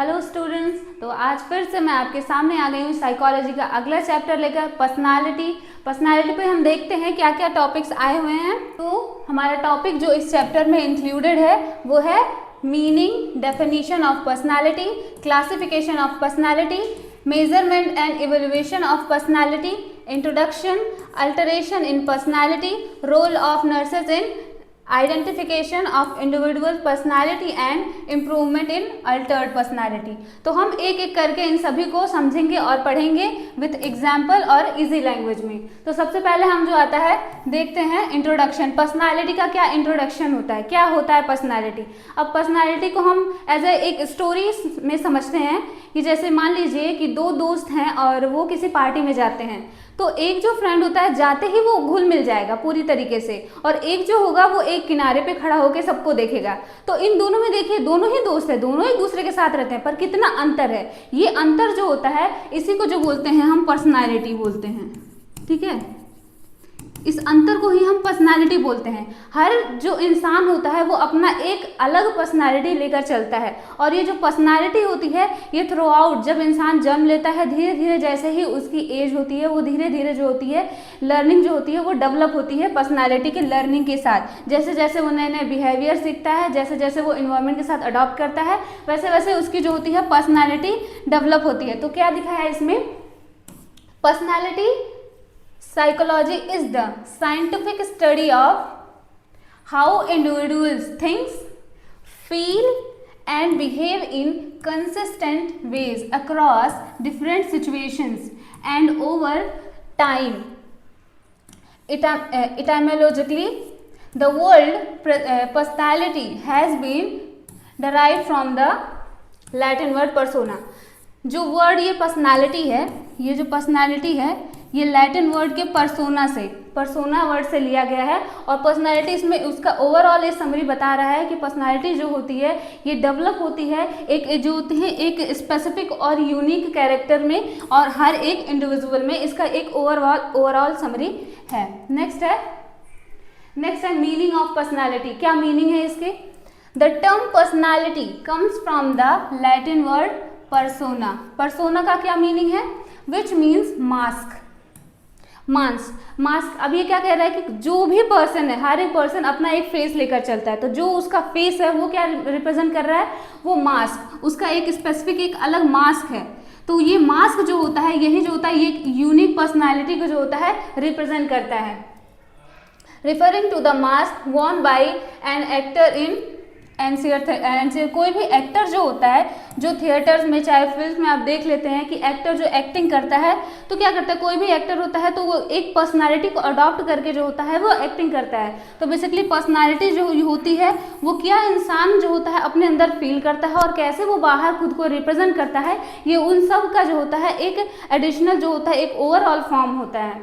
Hello students, तो आज फिर से मैं आपके सामने आ गई हूँ साइकोलॉजी का अगला चैप्टर लेकर पर्सनालिटी पे हम देखते हैं क्या क्या टॉपिक्स आए हुए हैं। तो हमारा टॉपिक जो इस चैप्टर में इंक्लूडेड है वो है meaning, definition of personality, classification of personality, measurement and evaluation of personality, introduction, alteration in personality, role of nurses in identification of individual personality and improvement in altered personality. तो हम एक एक करके इन सभी को समझेंगे और पढ़ेंगे विथ एग्जाम्पल और इजी लैंग्वेज में। तो सबसे पहले हम जो आता है देखते हैं इंट्रोडक्शन। पर्सनालिटी का क्या इंट्रोडक्शन होता है, क्या होता है पर्सनालिटी। अब पर्सनालिटी को हम एज ए एक स्टोरी में समझते हैं कि जैसे मान लीजिए कि दो दोस्त हैं और वो किसी पार्टी में जाते हैं, तो एक जो फ्रेंड होता है जाते ही वो घुल मिल जाएगा पूरी तरीके से, और एक जो होगा वो एक किनारे पे खड़ा होकर सबको देखेगा। तो इन दोनों में देखिए दोनों ही दोस्त हैं, दोनों एक दूसरे के साथ रहते हैं, पर कितना अंतर है। ये अंतर जो होता है इसी को जो बोलते हैं हम पर्सनालिटी बोलते हैं। ठीक है, इस अंतर को ही हम पर्सनालिटी बोलते हैं। हर जो इंसान होता है वो अपना एक अलग पर्सनालिटी लेकर चलता है, और ये जो पर्सनालिटी होती है ये थ्रू आउट जब इंसान जन्म लेता है धीरे धीरे जैसे ही उसकी एज होती है वो धीरे धीरे जो होती है लर्निंग जो होती है वो डेवलप होती है पर्सनालिटी के लर्निंग के साथ। जैसे जैसे वो नए नए बिहेवियर सीखता है, जैसे जैसे वो इन्वायरमेंट के साथ अडॉप्ट करता है, वैसे वैसे उसकी जो होती है पर्सनालिटी डेवलप होती है। तो क्या दिखाया है इसमें, personality psychology is the scientific study of how individuals think, feel and behave in consistent ways across different situations and over time. Etymologically, the word personality has been derived from the Latin word persona. जो word ये personality है, ये जो personality है ये Latin word के persona word से लिया गया है। और पर्सनालिटी इसमें उसका ओवरऑल ये समरी बता रहा है कि पर्सनालिटी जो होती है ये डेवलप होती है एक जो होती है एक स्पेसिफिक और यूनिक कैरेक्टर में और हर एक इंडिविजुअल में। इसका एक ओवरऑल समरी है। नेक्स्ट है मीनिंग ऑफ पर्सनालिटी। क्या मीनिंग है इसके? The term personality comes from the Latin word persona. Persona का क्या मीनिंग है? Which means mask. मास्क। अब ये क्या कह रहा है कि जो भी पर्सन है, हर एक पर्सन अपना एक फेस लेकर चलता है, तो जो उसका फेस है वो क्या रिप्रेजेंट कर रहा है? वो मास्क, उसका एक स्पेसिफिक एक अलग मास्क है। तो ये मास्क जो होता है यही जो होता है ये यूनिक पर्सनालिटी को जो होता है रिप्रेजेंट करता है। Referring to the mask worn by an actor in NCR. कोई भी एक्टर जो होता है जो थिएटर्स में चाहे फिल्म में आप देख लेते हैं कि एक्टर जो एक्टिंग करता है तो क्या करता है, कोई भी एक्टर होता है तो वो एक पर्सनालिटी को अडॉप्ट करके जो होता है वो एक्टिंग करता है। तो बेसिकली पर्सनालिटी जो होती है वो क्या इंसान जो होता है अपने अंदर फील करता है और कैसे वो बाहर खुद को रिप्रेजेंट करता है, ये उन सब का जो होता है एक एडिशनल जो होता है एक ओवरऑल फॉर्म होता है।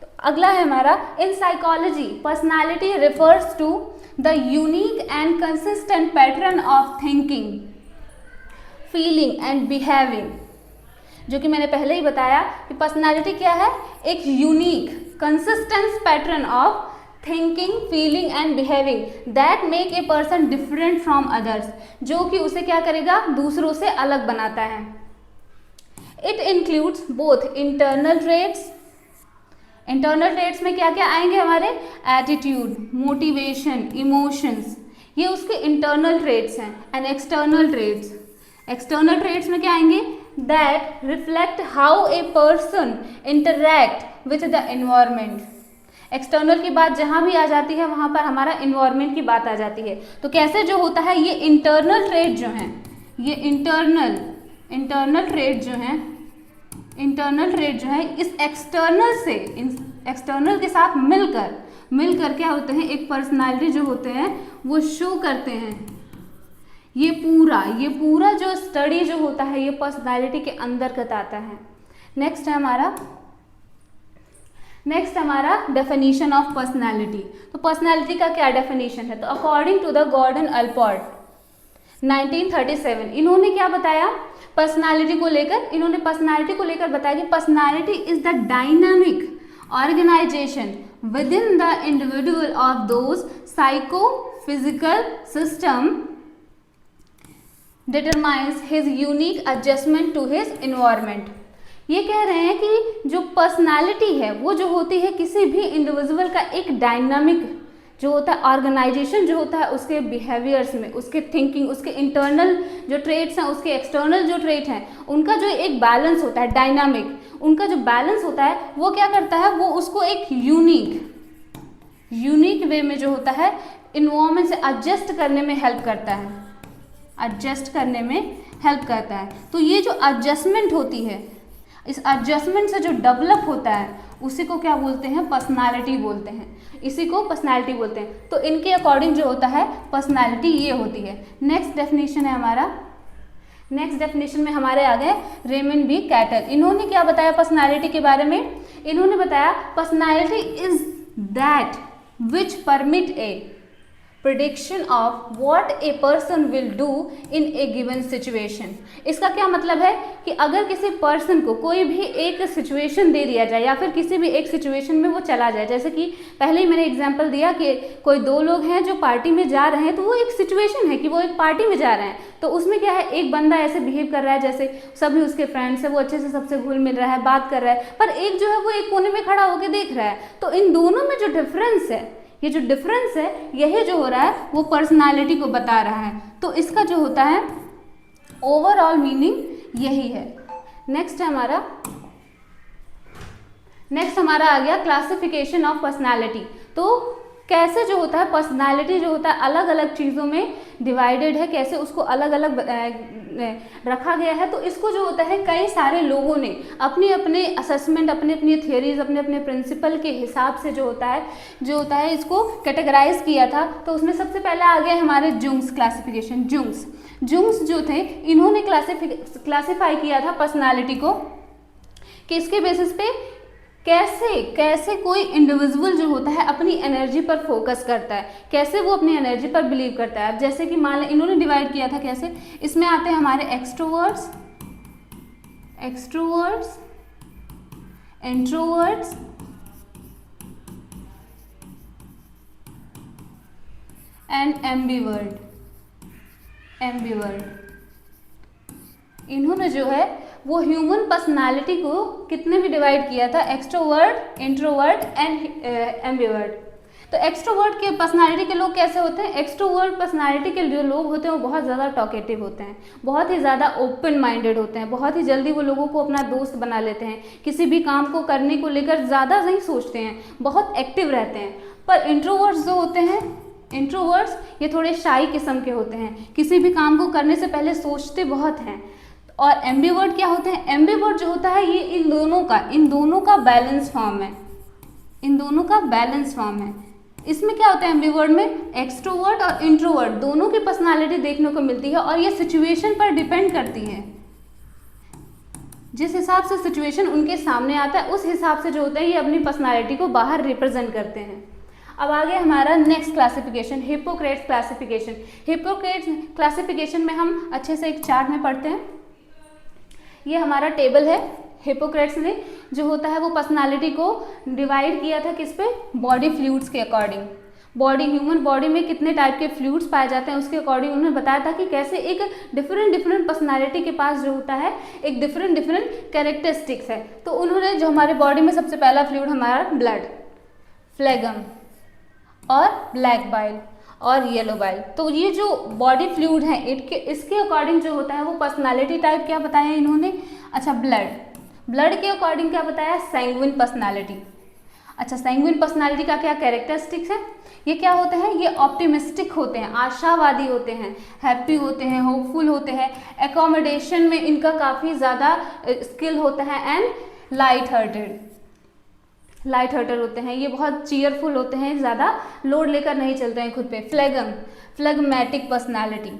तो अगला है हमारा, in psychology personality refers to the unique and consistent pattern of thinking, feeling and behaving। जो कि मैंने पहले ही बताया कि पर्सनालिटी क्या है, एक unique consistent pattern of thinking, feeling and behaving that make a person different from others, जो कि उसे क्या करेगा, दूसरों से अलग बनाता है। It includes both internal traits. Internal traits में क्या क्या आएंगे हमारे, एटीट्यूड, मोटिवेशन, इमोशंस, ये उसके इंटरनल ट्रेट्स हैं। एंड एक्सटर्नल ट्रेट्स में क्या आएंगे, that reflect how a person interact with the environment. External की बात जहाँ भी आ जाती है वहाँ पर हमारा इन्वायरमेंट की बात आ जाती है। तो कैसे जो होता है ये इंटरनल ट्रेट जो हैं, ये इंटरनल ट्रेट जो है इस एक्सटर्नल के साथ मिलकर क्या होते हैं, एक पर्सनालिटी जो होते हैं वो शो करते हैं। ये पूरा जो स्टडी जो होता है ये पर्सनालिटी के अंतर्गत आता है। नेक्स्ट है हमारा डेफिनेशन ऑफ पर्सनालिटी। तो पर्सनालिटी का क्या डेफिनेशन है? तो according to the Gordon Allport 1937 इन्होंने क्या बताया, पर्सनालिटी को लेकर बताया कि personality is the dynamic organization within the individual of those psychophysical system determines his unique adjustment to his environment. ये कह रहे हैं कि जो पर्सनालिटी है वो जो होती है किसी भी इंडिविजुअल का एक डायनामिक जो होता है, ऑर्गेनाइजेशन जो होता है उसके बिहेवियर्स में, उसके थिंकिंग, उसके इंटरनल जो ट्रेट्स हैं, उसके एक्सटर्नल जो ट्रेट हैं, उनका जो एक बैलेंस होता है, डायनामिक, उनका जो बैलेंस होता है वो क्या करता है, वो उसको एक यूनिक वे में जो होता है इन्वायरमेंट से एडजस्ट करने में हेल्प करता है, एडजस्ट करने में हेल्प करता है। तो ये जो एडजस्टमेंट होती है, इस एडजस्टमेंट से जो डेवलप होता है उसी को क्या बोलते हैं, पर्सनालिटी बोलते हैं, इसी को पर्सनालिटी बोलते हैं। तो इनके अकॉर्डिंग जो होता है पर्सनालिटी ये होती है। नेक्स्ट डेफिनेशन है हमारा, नेक्स्ट डेफिनेशन में हमारे आ गए रेमंड बी कैटल। इन्होंने क्या बताया पर्सनालिटी के बारे में, इन्होंने बताया personality is that which permit A prediction of what a person will do in A given situation. इसका क्या मतलब है कि अगर किसी पर्सन को कोई भी एक सिचुएशन दे दिया जाए या फिर किसी भी एक सिचुएशन में वो चला जाए, जैसे कि पहले ही मैंने एग्जांपल दिया कि कोई दो लोग हैं जो पार्टी में जा रहे हैं, तो वो एक सिचुएशन है कि वो एक पार्टी में जा रहे हैं, तो उसमें क्या है, एक बंदा ऐसे बिहेव कर रहा है जैसे सभी उसके फ्रेंड्स है, वो अच्छे से सबसे घुल मिल रहा है, बात कर रहा है, पर एक जो है वो एक कोने में खड़ा होकर देख रहा है। तो इन दोनों में जो डिफरेंस है, ये जो डिफरेंस है, यही जो हो रहा है वो पर्सनालिटी को बता रहा है। तो इसका जो होता है ओवरऑल मीनिंग यही है। नेक्स्ट हमारा आ गया क्लासिफिकेशन ऑफ पर्सनालिटी। तो कैसे जो होता है पर्सनालिटी जो होता है अलग अलग चीज़ों में डिवाइडेड है, कैसे उसको अलग अलग रखा गया है। तो इसको जो होता है कई सारे लोगों ने अपने अपने असेसमेंट, अपने अपने थियोरीज, अपने अपने प्रिंसिपल के हिसाब से जो होता है इसको कैटेगराइज किया था। तो उसमें सबसे पहले आ गया हमारे जुंग्स क्लासिफिकेशन। जुंग्स जो थे इन्होंने क्लासिफाई किया था पर्सनालिटी को कि इसके बेसिस पे कैसे कोई इंडिविजुअल जो होता है अपनी एनर्जी पर फोकस करता है, कैसे वो अपनी एनर्जी पर बिलीव करता है। अब जैसे कि मान लें इन्होंने डिवाइड किया था कैसे, इसमें आते हैं हमारे एक्सट्रोवर्ट्स, इंट्रोवर्ट्स एंड एम्बिवर्ट। इन्होंने जो है वो ह्यूमन पर्सनालिटी को कितने में डिवाइड किया था, एक्सट्रोवर्ट, इंट्रोवर्ट एंड एम्बिवर्ट। तो एक्सट्रोवर्ट के पर्सनालिटी के लोग कैसे होते हैं, एक्सट्रोवर्ट पर्सनालिटी के जो लोग होते हैं वो बहुत ज़्यादा टॉकेटिव होते हैं, बहुत ही ज़्यादा ओपन माइंडेड होते हैं, बहुत ही जल्दी वो लोगों को अपना दोस्त बना लेते हैं, किसी भी काम को करने को लेकर ज़्यादा नहीं सोचते हैं, बहुत एक्टिव रहते हैं। पर इंट्रोवर्ट्स जो होते हैं, इंट्रोवर्ट्स ये थोड़े शाई किस्म के होते हैं, किसी भी काम को करने से पहले सोचते बहुत हैं। और एम्बिवर्ट क्या होते हैं, एम्बिवर्ट जो होता है ये इन दोनों का बैलेंस फॉर्म है, इसमें क्या होता है एम्बिवर्ट में, एक्सट्रोवर्ट और इंट्रोवर्ट दोनों की पर्सनालिटी देखने को मिलती है और ये सिचुएशन पर डिपेंड करती है। जिस हिसाब से सिचुएशन उनके सामने आता है उस हिसाब से जो होता है ये अपनी पर्सनालिटी को बाहर रिप्रेजेंट करते हैं। अब आगे हमारा next classification, Hippocrates classification. Hippocrates classification में हम अच्छे से एक चार्ट में पढ़ते हैं। ये हमारा टेबल है। हिपोक्रेट्स ने जो होता है वो पर्सनालिटी को डिवाइड किया था किस पे, बॉडी फ्लूइड्स के अकॉर्डिंग। ह्यूमन बॉडी में कितने टाइप के फ्लूइड्स पाए जाते हैं उसके अकॉर्डिंग उन्होंने बताया था कि कैसे एक डिफरेंट पर्सनालिटी के पास जो होता है एक डिफरेंट कैरेक्टरिस्टिक्स है। तो उन्होंने जो हमारे बॉडी में सबसे पहला फ्लूइड हमारा ब्लड, फ्लेगम और ब्लैक बाइल और येलो बाइल। तो ये जो बॉडी फ्लूइड है इसके अकॉर्डिंग जो होता है वो पर्सनालिटी टाइप क्या बताया इन्होंने, अच्छा ब्लड के अकॉर्डिंग क्या बताया, सैंग्विन पर्सनालिटी। अच्छा, सैंग्विन पर्सनालिटी का क्या कैरेक्टरिस्टिक्स है, ये क्या होते हैं, ये ऑप्टिमिस्टिक होते हैं, आशावादी होते हैं, हैप्पी होते हैं, होपफुल होते हैं, एकोमोडेशन में इनका काफ़ी ज़्यादा स्किल होता है एंड लाइट हार्टेड होते हैं, ये बहुत चीयरफुल होते हैं, ज़्यादा लोड लेकर नहीं चलते हैं खुद पे। फ्लेगमेटिक पर्सनालिटी,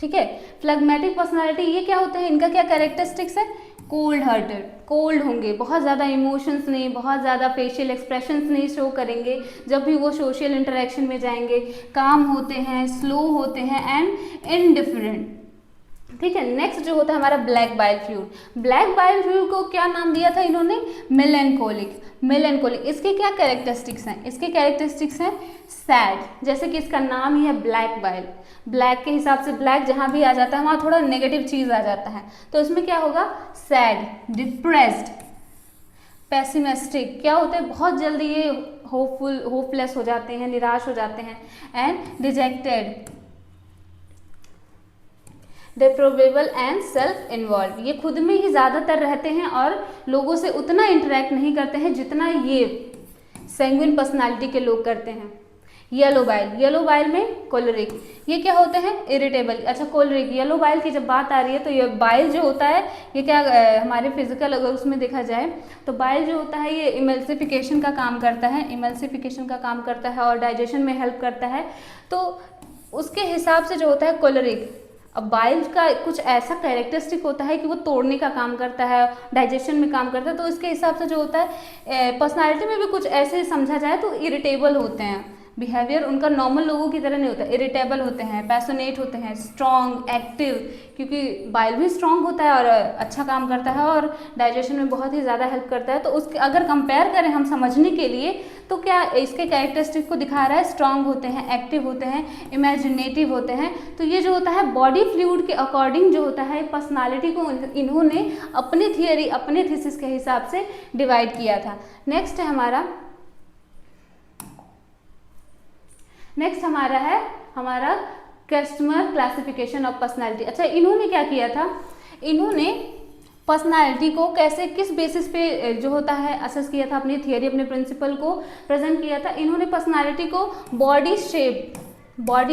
ठीक है, फ्लेगमेटिक पर्सनालिटी ये क्या होते हैं, इनका क्या कैरेक्टरिस्टिक्स है, कोल्ड हार्टेड, कोल्ड होंगे, बहुत ज़्यादा इमोशंस नहीं, बहुत ज़्यादा फेशियल एक्सप्रेशंस नहीं शो करेंगे जब भी वो सोशल इंटरेक्शन में जाएंगे, काम होते हैं, स्लो होते हैं एंड इनडिफरेंट, ठीक है। नेक्स्ट जो होता है हमारा black bile fluid. Black bile fluid को क्या नाम दिया था इन्होंने? मेलैंकोलिक। मेलैंकोलिक। इसके क्या कैरेक्टरिस्टिक्स हैं? इसके कैरेक्टरिस्टिक्स हैं सैड, जैसे कि इसका नाम ही है ब्लैक बाइल। ब्लैक के हिसाब से ब्लैक जहाँ भी आ जाता है वहाँ थोड़ा नेगेटिव चीज़ आ जाता है, तो इसमें क्या होगा? Sad, depressed, pessimistic. क्या होते हैं? बहुत जल्दी ये होपलेस हो जाते हैं, निराश हो जाते हैं। And dejected, deplorable and self involved. ये खुद में ही ज़्यादातर रहते हैं और लोगों से उतना इंटरेक्ट नहीं करते हैं जितना ये सैंग्विन पर्सनालिटी के लोग करते हैं। Yellow bile. येलो बाइल में कोलरिक। ये क्या होते हैं? इरिटेबल। अच्छा, कोलरिक, येलो बाइल की जब बात आ रही है तो ये बाइल जो होता है ये क्या हमारे फिजिकल अगर उसमें देखा जाए तो बाइल जो होता है ये इमल्सिफिकेशन का काम करता है, इमल्सिफिकेशन का काम करता है और डाइजेशन में हेल्प करता है। तो उसके हिसाब से जो होता है कोलरिक। अब बाइल का कुछ ऐसा कैरेक्टरिस्टिक होता है कि वो तोड़ने का काम करता है, डाइजेशन में काम करता है, तो इसके हिसाब से जो होता है पर्सनालिटी में भी कुछ ऐसे समझा जाए तो इरिटेबल होते हैं। बिहेवियर उनका नॉर्मल लोगों की तरह नहीं होता, इरिटेबल होते हैं, पैशनेट होते हैं, स्ट्रॉन्ग, एक्टिव, क्योंकि बाइल भी स्ट्रॉन्ग होता है और अच्छा काम करता है और डाइजेशन में बहुत ही ज़्यादा हेल्प करता है। तो उसके अगर कंपेयर करें हम समझने के लिए तो क्या इसके कैरेक्टरिस्टिक को दिखा रहा है? स्ट्रॉन्ग होते हैं, एक्टिव होते हैं, इमेजिनेटिव होते हैं। तो ये जो होता है बॉडी फ्लूइड के अकॉर्डिंग जो होता है पर्सनालिटी को इन्होंने अपनी थियरी, अपने थीसिस के हिसाब से डिवाइड किया था। नेक्स्ट हमारा है हमारा कस्टमर क्लासिफिकेशन ऑफ पर्सनालिटी। अच्छा, इन्होंने क्या किया था? इन्होंने पर्सनालिटी को कैसे, किस बेसिस पे जो होता है असेस किया था, अपनी थियरी, अपने प्रिंसिपल को प्रेजेंट किया था। इन्होंने पर्सनालिटी को बॉडी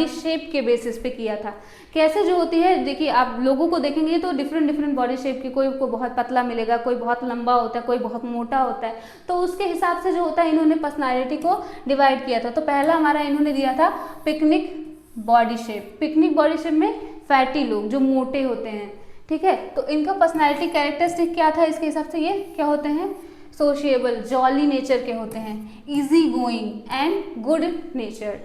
शेप के बेसिस पे किया था। कैसे जो होती है, देखिए आप लोगों को देखेंगे तो डिफरेंट बॉडी शेप की, कोई को बहुत पतला मिलेगा, कोई बहुत लंबा होता है, कोई बहुत मोटा होता है। तो उसके हिसाब से जो होता है इन्होंने पर्सनालिटी को डिवाइड किया था। तो पहला हमारा इन्होंने दिया था picnic body shape. Picnic body shape में फैटी लोग जो मोटे होते हैं, ठीक है। तो इनका पर्सनालिटी कैरेक्टरिस्टिक क्या था इसके हिसाब से? ये क्या होते हैं? सोशिएबल, जॉली नेचर के होते हैं, easy going and good nature.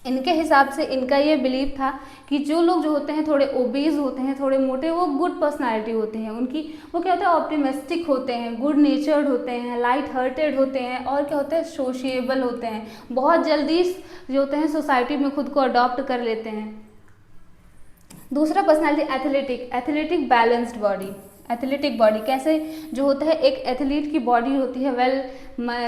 इनके हिसाब से इनका ये बिलीव था कि जो लोग जो होते हैं थोड़े ओबीज होते हैं, थोड़े मोटे, वो गुड पर्सनालिटी होते हैं उनकी। वो क्या होता है? ऑप्टिमिस्टिक होते हैं, गुड नेचर्ड होते हैं, लाइट हार्टेड होते हैं और क्या होते हैं? सोशिएबल होते हैं, बहुत जल्दी जो होते हैं सोसाइटी में खुद को अडॉप्ट कर लेते हैं। दूसरा personality athletic balanced body. Athletic body कैसे जो होता है? एक एथलीट की बॉडी होती है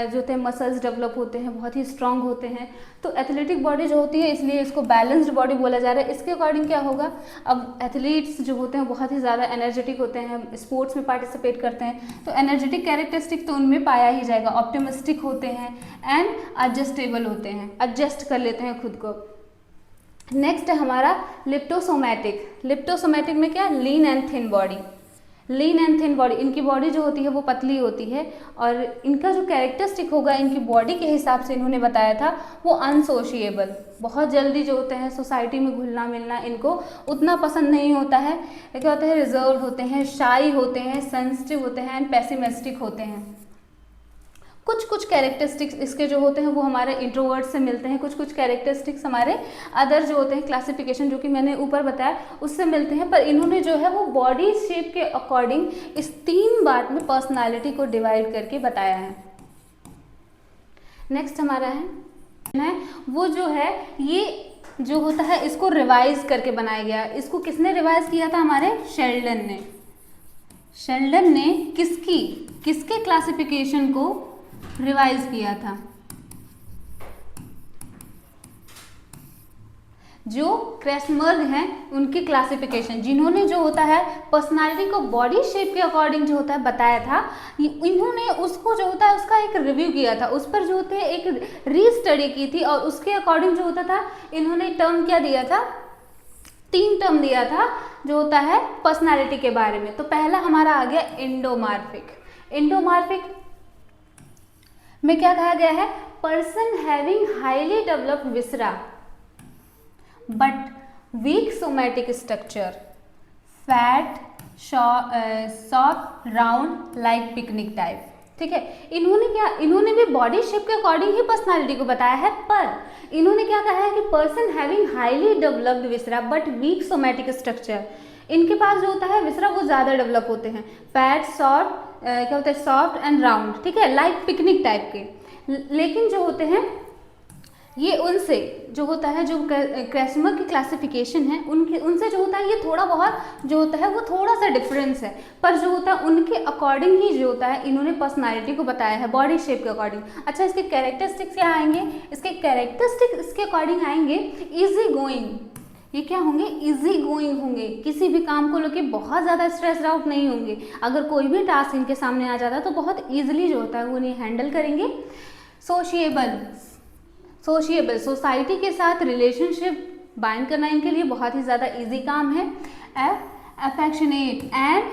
जो होते हैं मसल्स डेवलप होते हैं, बहुत ही स्ट्रांग होते हैं। तो एथलेटिक बॉडी जो होती है इसलिए इसको बैलेंस्ड बॉडी बोला जा रहा है। इसके अकॉर्डिंग क्या होगा? अब एथलीट्स जो होते हैं बहुत ही ज़्यादा एनर्जेटिक होते हैं, स्पोर्ट्स में पार्टिसिपेट करते हैं, तो एनर्जेटिक कैरेक्टरिस्टिक तो उनमें पाया ही जाएगा। ऑप्टिमिस्टिक होते हैं एंड एडजस्टेबल होते हैं, एडजस्ट कर लेते हैं खुद को। नेक्स्ट है हमारा लिप्टोसोमैटिक। लिप्टोसोमैटिक में क्या? Lean and thin body. Lean and thin body, इनकी बॉडी जो होती है वो पतली होती है और इनका जो कैरेक्टरिस्टिक होगा इनकी बॉडी के हिसाब से इन्होंने बताया था वो अनसोशिएबल, बहुत जल्दी जो होते हैं सोसाइटी में घुलना मिलना इनको उतना पसंद नहीं होता है। क्या होते हैं? रिजर्व होते हैं, शाई होते हैं, सेंसिटिव होते हैं एंड पेसिमिस्टिक होते हैं। कुछ कैरेक्टरिस्टिक्स इसके जो होते हैं वो हमारे इंट्रोवर्ट से मिलते हैं, कुछ कैरेक्टरिस्टिक्स हमारे अदर जो होते हैं क्लासिफिकेशन जो कि मैंने ऊपर बताया उससे मिलते हैं। पर इन्होंने जो है वो बॉडी शेप के अकॉर्डिंग इस 3 पार्ट में पर्सनालिटी को डिवाइड करके बताया है। नेक्स्ट हमारा है वो जो है ये जो होता है इसको रिवाइज करके बनाया गया। इसको किसने रिवाइज किया था? हमारे शेल्डन ने। शेल्डन ने किसके क्लासिफिकेशन को रिवाइज किया था? जो क्रेसमर्ग हैं उनकी क्लासिफिकेशन, जिन्होंने जो होता है पर्सनालिटी को बॉडी शेप के अकॉर्डिंग जो होता है बताया था, इन्होंने उसको जो होता है उसका एक रिव्यू किया था, उस पर जो होते हैं एक रीस्टडी की थी और उसके अकॉर्डिंग जो होता था इन्होंने टर्म क्या दिया था? 3 टर्म दिया था जो होता है पर्सनालिटी के बारे में। तो पहला हमारा आ गया एंडोमॉर्फिक। एंडोमॉर्फिक में क्या कहा गया है? Person having highly developed viscera but weak somatic structure, fat, soft, round like picnic type. ठीक है, इन्होंने भी बॉडी शेप के अकॉर्डिंग ही पर्सनालिटी को बताया है, पर इन्होंने क्या कहा है कि person having highly developed viscera but weak somatic structure. इनके पास जो होता है विसरा वो ज़्यादा डेवलप होते हैं, फैट सॉफ्ट क्या होता है सॉफ्ट एंड राउंड, ठीक है, लाइक पिकनिक टाइप के। लेकिन जो होते हैं ये उनसे जो होता है जो क्रेस्मर की क्लासिफिकेशन है उनसे जो होता है ये थोड़ा बहुत जो होता है वो थोड़ा सा डिफरेंस है, पर जो होता है उनके अकॉर्डिंग ही जो होता है इन्होंने पर्सनालिटी को बताया है बॉडी शेप के अकॉर्डिंग। अच्छा, इसके कैरेक्टरिस्टिक्स क्या आएंगे, इसके कैरेक्टरिस्टिक्स इसके अकॉर्डिंग आएंगे इजी गोइंग, ये क्या होंगे, इजी गोइंग होंगे, किसी भी काम को लेकर बहुत ज़्यादा स्ट्रेस आउट नहीं होंगे, अगर कोई भी टास्क इनके सामने आ जाता है तो बहुत ईजिली जो होता है वो उन्हें हैंडल करेंगे। सोशिएबल सोसाइटी के साथ रिलेशनशिप बाइंड करना इनके लिए बहुत ही ज़्यादा इजी काम है। Affectionate and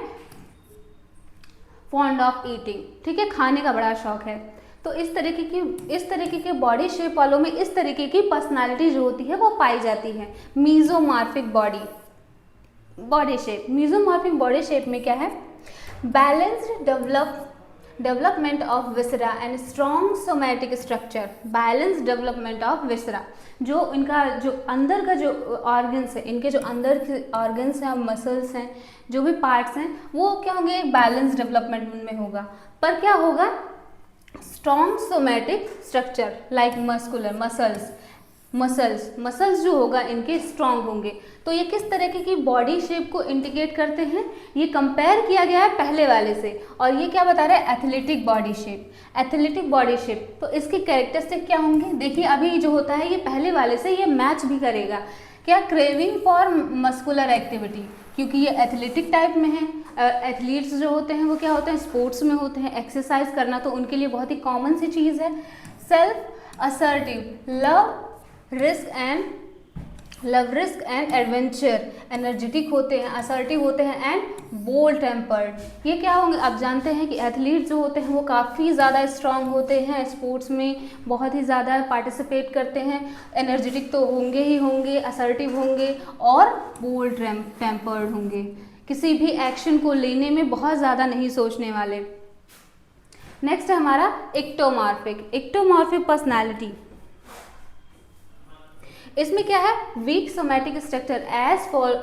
fond of eating, ठीक है, खाने का बड़ा शौक है। तो इस तरीके के बॉडी शेप वालों में इस तरीके की पर्सनालिटी जो होती है वो पाई जाती है। Mesomorphic body shape, mesomorphic body shape में क्या है, balanced development of viscera and strong somatic structure. Balance development of viscera, जो इनका जो अंदर का जो ऑर्गन्स है, इनके जो अंदर के ऑर्गन्स हैं, मसल्स हैं, जो भी पार्ट्स हैं वो क्या होंगे, एक बैलेंस डेवलपमेंट उनमें होगा। पर क्या होगा, strong somatic structure like muscular muscles जो होगा इनके स्ट्रॉन्ग होंगे। तो ये किस तरीके की बॉडी शेप को इंडिकेट करते हैं, ये कंपेयर किया गया है पहले वाले से, और ये क्या बता रहा है, एथलेटिक बॉडी शेप। तो इसके कैरेक्टरिस्टिक क्या होंगे, देखिए अभी जो होता है ये पहले वाले से ये मैच भी करेगा। क्या, क्रेविंग फॉर मस्कुलर एक्टिविटी, क्योंकि ये एथलेटिक टाइप में है। एथलीट्स जो होते हैं वो क्या होते हैं, स्पोर्ट्स में होते हैं, एक्सरसाइज करना तो उनके लिए बहुत ही कॉमन सी चीज़ है। Self assertive, love risk and adventure, energetic होते हैं, असर्टिव होते हैं एंड बोल्ड टेम्पर्ड। ये क्या होंगे, आप जानते हैं कि एथलीट जो होते हैं वो काफ़ी ज़्यादा स्ट्रांग होते हैं, स्पोर्ट्स में बहुत ही ज़्यादा पार्टिसिपेट करते हैं, एनर्जेटिक तो होंगे ही होंगे, असर्टिव होंगे और बोल्ड टेम्पर्ड होंगे, किसी भी एक्शन को लेने में बहुत ज़्यादा नहीं सोचने वाले। नेक्स्ट है हमारा एक्टोमॉर्फिक पर्सनैलिटी। इसमें क्या है, weak somatic structure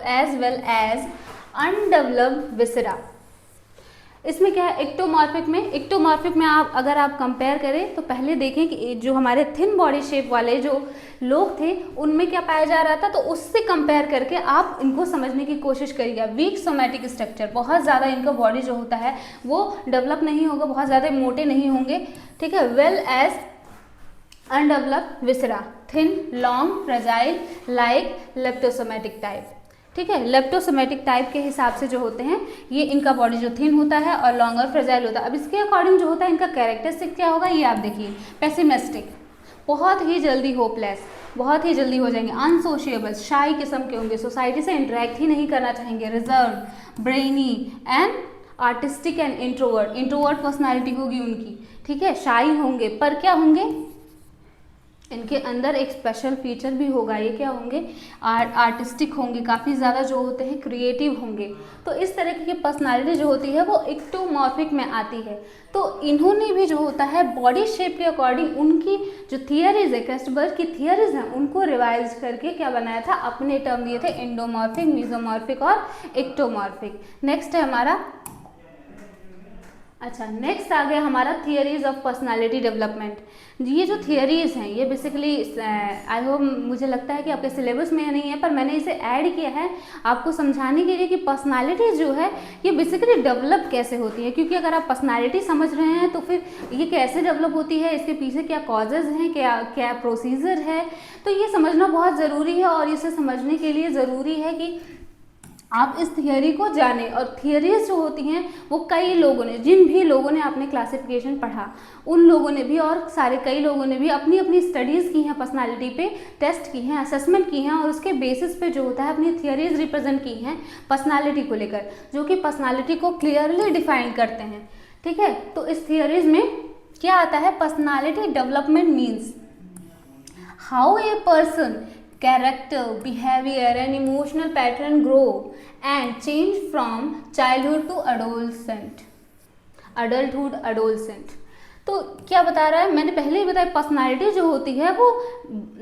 as well as undeveloped viscera. इसमें क्या है, एक्टोमॉर्फिक में अगर आप कंपेयर करें तो पहले देखें कि जो हमारे थिन बॉडी शेप वाले जो लोग थे उनमें क्या पाया जा रहा था, तो उससे कंपेयर करके आप इनको समझने की कोशिश करिएगा। वीक सोमैटिक स्ट्रक्चर, बहुत ज़्यादा इनका बॉडी जो होता है वो डेवलप नहीं होगा, बहुत ज़्यादा मोटे नहीं होंगे, ठीक है। Well as undeveloped viscera, thin, long, fragile, like leptosomatic type, ठीक है। लेप्टोसोमैटिक टाइप के हिसाब से जो होते हैं ये इनका बॉडी जो थिन होता है और लॉन्ग और फ्रेजाइल होता है। अब इसके अकॉर्डिंग जो होता है इनका कैरेक्टरिस्टिक क्या होगा, ये आप देखिए। पेसिमिस्टिक, बहुत ही जल्दी होपलेस, बहुत ही जल्दी हो जाएंगे। अनसोशिएबल, शाई किस्म के होंगे, सोसाइटी से इंटरेक्ट ही नहीं करना चाहेंगे। Reserve, brainy and artistic and introvert personality होगी उनकी, ठीक है। शाई होंगे, पर क्या होंगे, इनके अंदर एक स्पेशल फीचर भी होगा, ये क्या होंगे, आर्टिस्टिक होंगे, काफ़ी ज़्यादा जो होते हैं क्रिएटिव होंगे। तो इस तरह की पर्सनालिटी जो होती है वो एक्टोमॉर्फिक में आती है। तो इन्होंने भी जो होता है बॉडी शेप के अकॉर्डिंग उनकी जो थियरीज है, क्रेस्टबर्ग की थियरीज हैं, उनको रिवाइज करके क्या बनाया था, अपने टर्म दिए थे, एंडोमॉर्फिक, मीजोमॉर्फिक और एक्टोमॉर्फिक। नेक्स्ट है हमारा, अच्छा नेक्स्ट आ गया हमारा थियरीज ऑफ पर्सनालिटी डेवलपमेंट। ये जो थियरीज हैं ये बेसिकली आई होप, मुझे लगता है कि आपके सिलेबस में नहीं है, पर मैंने इसे ऐड किया है आपको समझाने के लिए कि पर्सनालिटी जो है ये बेसिकली डेवलप कैसे होती है। क्योंकि अगर आप पर्सनालिटी समझ रहे हैं तो फिर ये कैसे डेवलप होती है, इसके पीछे क्या कॉजेज़ हैं, क्या प्रोसीजर है, तो ये समझना बहुत ज़रूरी है। और इसे समझने के लिए ज़रूरी है कि आप इस थियरी को जानें। और थियरीज जो होती हैं वो कई लोगों ने, जिन भी लोगों ने आपने क्लासिफिकेशन पढ़ा उन लोगों ने भी और कई लोगों ने भी अपनी अपनी स्टडीज़ की हैं, पर्सनालिटी पे टेस्ट की हैं, असेसमेंट की हैं, और उसके बेसिस पे जो होता है अपनी थियरीज रिप्रेजेंट की हैं पर्सनालिटी को लेकर, जो कि पर्सनालिटी को क्लियरली डिफाइन करते हैं, ठीक है। तो इस थियरीज में क्या आता है, personality development means how a person character, behavior and emotional pattern grow and change from childhood to adolescent. तो क्या बता रहा है, मैंने पहले ही बताया, पर्सनालिटी जो होती है वो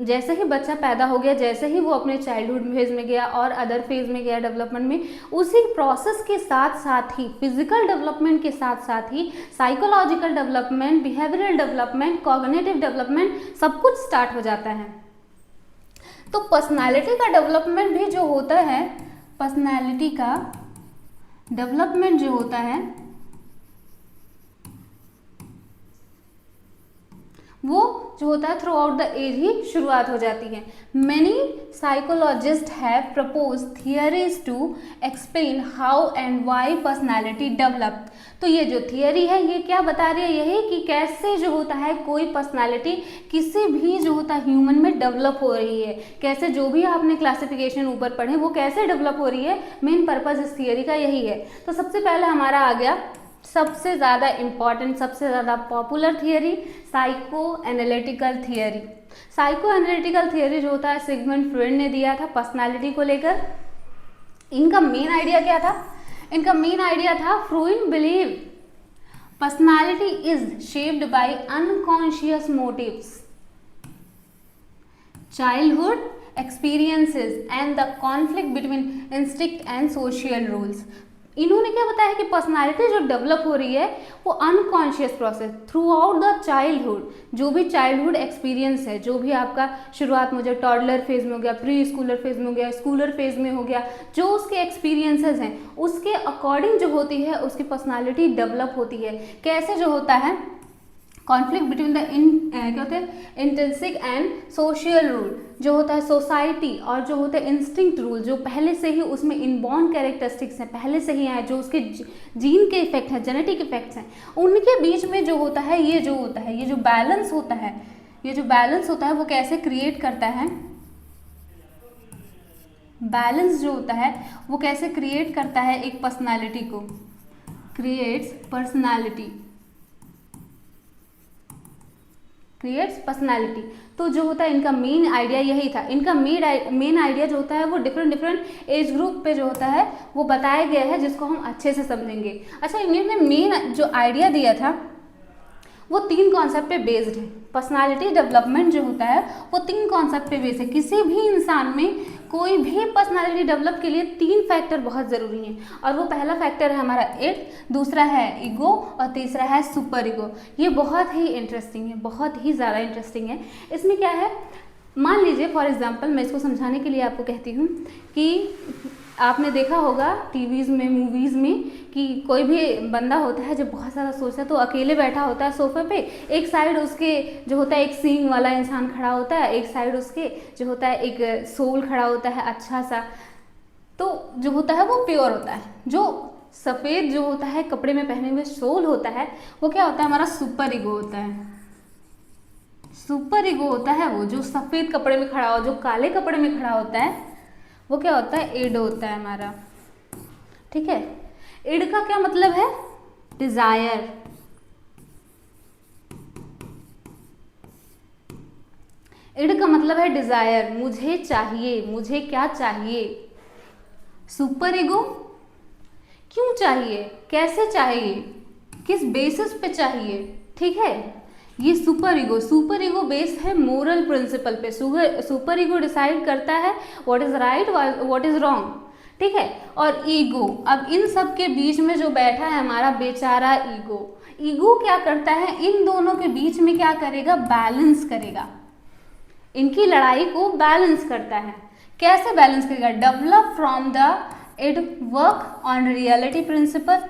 जैसे ही बच्चा पैदा हो गया, जैसे ही वो अपने चाइल्डहुड फेज में गया और अदर फेज में गया डेवलपमेंट में, उसी प्रोसेस के साथ साथ ही फिजिकल डेवलपमेंट के साथ साथ ही psychological development, behavioural development, cognitive development सब कुछ स्टार्ट हो जाता है। तो पर्सनालिटी का डेवलपमेंट भी जो होता है, पर्सनालिटी का डेवलपमेंट जो होता है वो जो होता है थ्रू आउट द एज ही शुरुआत हो जाती है। Many psychologist have propose theories to explain how and why personality develop. तो ये जो थियरी है ये क्या बता रही है, यही कि कैसे जो होता है कोई पर्सनैलिटी किसी भी जो होता है ह्यूमन में डेवलप हो रही है, कैसे जो भी आपने क्लासिफिकेशन ऊपर पढ़े वो कैसे डेवलप हो रही है, मेन पर्पज इस थियरी का यही है। तो सबसे पहले हमारा आ गया सबसे ज़्यादा इम्पॉर्टेंट, सबसे ज़्यादा popular theory, psycho analytical theory. Psycho analytical theory जो होता है सिगमंड फ्रॉइड ने दिया था पर्सनालिटी को लेकर। इनका मेन आइडिया क्या था, इनका मेन आइडिया था Freud believe personality is shaped by unconscious motives, childhood experiences and the conflict between instinct and social rules। इन्होंने क्या बताया कि पर्सनालिटी जो डेवलप हो रही है वो unconscious process through out the childhood, जो भी चाइल्डहुड एक्सपीरियंस है, जो भी आपका शुरुआत में जो टॉडलर फेज में हो गया, प्री स्कूलर फेज में हो गया, स्कूलर फेज में हो गया, जो उसके एक्सपीरियंसेस हैं उसके अकॉर्डिंग जो होती है उसकी पर्सनालिटी डेवलप होती है। कैसे जो होता है कॉन्फ्लिक्ट बिटवीन द क्या होते हैं इंटेंसिक एंड सोशल रूल, जो होता है सोसाइटी और जो होते हैं इंस्टिंक्ट रूल, जो पहले से ही उसमें इनबॉर्न कैरेक्टरिस्टिक्स हैं, पहले से ही हैं, जो उसके जीन के इफेक्ट हैं, जेनेटिक इफेक्ट्स हैं, उनके बीच में जो होता है ये जो होता है, ये जो बैलेंस होता है, ये जो बैलेंस होता है वो कैसे क्रिएट करता है, बैलेंस जो होता है वो कैसे क्रिएट करता है एक पर्सनालिटी को, क्रिएट्स पर्सनालिटी, क्रिएट्स पर्सनालिटी। तो जो होता है इनका मेन आइडिया यही था। इनका मेन आइडिया जो होता है वो डिफरेंट एज ग्रुप पे जो होता है वो बताया गया है, जिसको हम अच्छे से समझेंगे। अच्छा, इन्होंने मेन जो आइडिया दिया था वो 3 कॉन्सेप्ट पे बेस्ड है। पर्सनालिटी डेवलपमेंट जो होता है वो 3 कॉन्सेप्ट पे बेस्ड है। किसी भी इंसान में कोई भी पर्सनालिटी डेवलप के लिए 3 फैक्टर बहुत ज़रूरी हैं, और वो पहला फैक्टर है हमारा इट, दूसरा है ईगो और तीसरा है सुपर ईगो। ये बहुत ही इंटरेस्टिंग है, बहुत ही ज़्यादा इंटरेस्टिंग है। इसमें क्या है, मान लीजिए फॉर एग्जांपल मैं इसको समझाने के लिए आपको कहती हूँ कि आपने देखा होगा टीवीज़ में, मूवीज़ में कि कोई भी बंदा होता है जो बहुत ज़्यादा सोचता है तो अकेले बैठा होता है सोफे पे, एक साइड उसके जो होता है एक सींग वाला इंसान खड़ा होता है, एक साइड उसके जो होता है एक सोल खड़ा होता है अच्छा सा। तो जो होता है वो प्योर होता है, जो सफ़ेद जो होता है कपड़े में पहने हुए सोल होता है वो क्या होता है, हमारा सुपर ईगो होता है। सुपर ईगो होता है वो जो सफ़ेद कपड़े में खड़ा हो, जो काले कपड़े में खड़ा होता है वो क्या होता है, इड होता है हमारा। ठीक है, इड का क्या मतलब है, डिजायर। इड का मतलब है डिजायर, मुझे चाहिए, मुझे क्या चाहिए। सुपर ईगो क्यों चाहिए, कैसे चाहिए, किस बेसिस पे चाहिए। ठीक है, ये सुपर ईगो बेस्ड है मोरल प्रिंसिपल पे। सुपर ईगो डिसाइड करता है what is right, what is wrong. ठीक है, और ईगो, अब इन सब के बीच में जो बैठा है हमारा बेचारा ईगो क्या करता है, इन दोनों के बीच में क्या करेगा, बैलेंस करेगा, इनकी लड़ाई को बैलेंस करता है। कैसे बैलेंस करेगा, develop from the id, work on reality principle.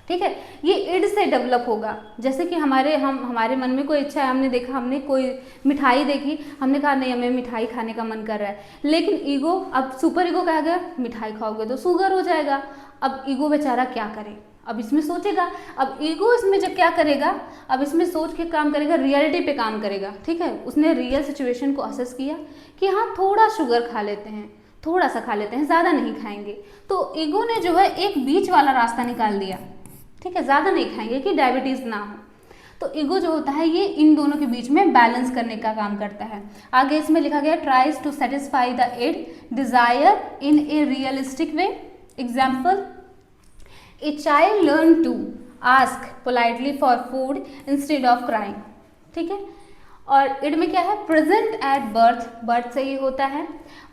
ठीक है, ये इड से डेवलप होगा। जैसे कि हमारे मन में कोई इच्छा है, हमने देखा, हमने कोई मिठाई देखी, हमने कहा नहीं हमें मिठाई खाने का मन कर रहा है, लेकिन ईगो, अब सुपर ईगो कह गया मिठाई खाओगे तो शुगर हो जाएगा। अब ईगो बेचारा क्या करे, अब इसमें सोचेगा, अब ईगो इसमें जब क्या करेगा, अब इसमें सोच के काम करेगा, रियलिटी पे काम करेगा। ठीक है, उसने रियल सिचुएशन को असेस किया कि हाँ थोड़ा शुगर खा लेते हैं, थोड़ा सा खा लेते हैं, ज़्यादा नहीं खाएंगे। तो ईगो ने जो है एक बीच वाला रास्ता निकाल दिया। ठीक है, ज़्यादा नहीं खाएंगे कि डायबिटीज़ ना हो। तो ईगो जो होता है ये इन दोनों के बीच में बैलेंस करने का काम करता है। आगे इसमें लिखा गया tries to satisfy the id desire in a realistic way. Example, a child learn to, ask politely for food instead of crying, ठीक है। और इड में क्या है, प्रेजेंट एट बर्थ, बर्थ से ये होता है।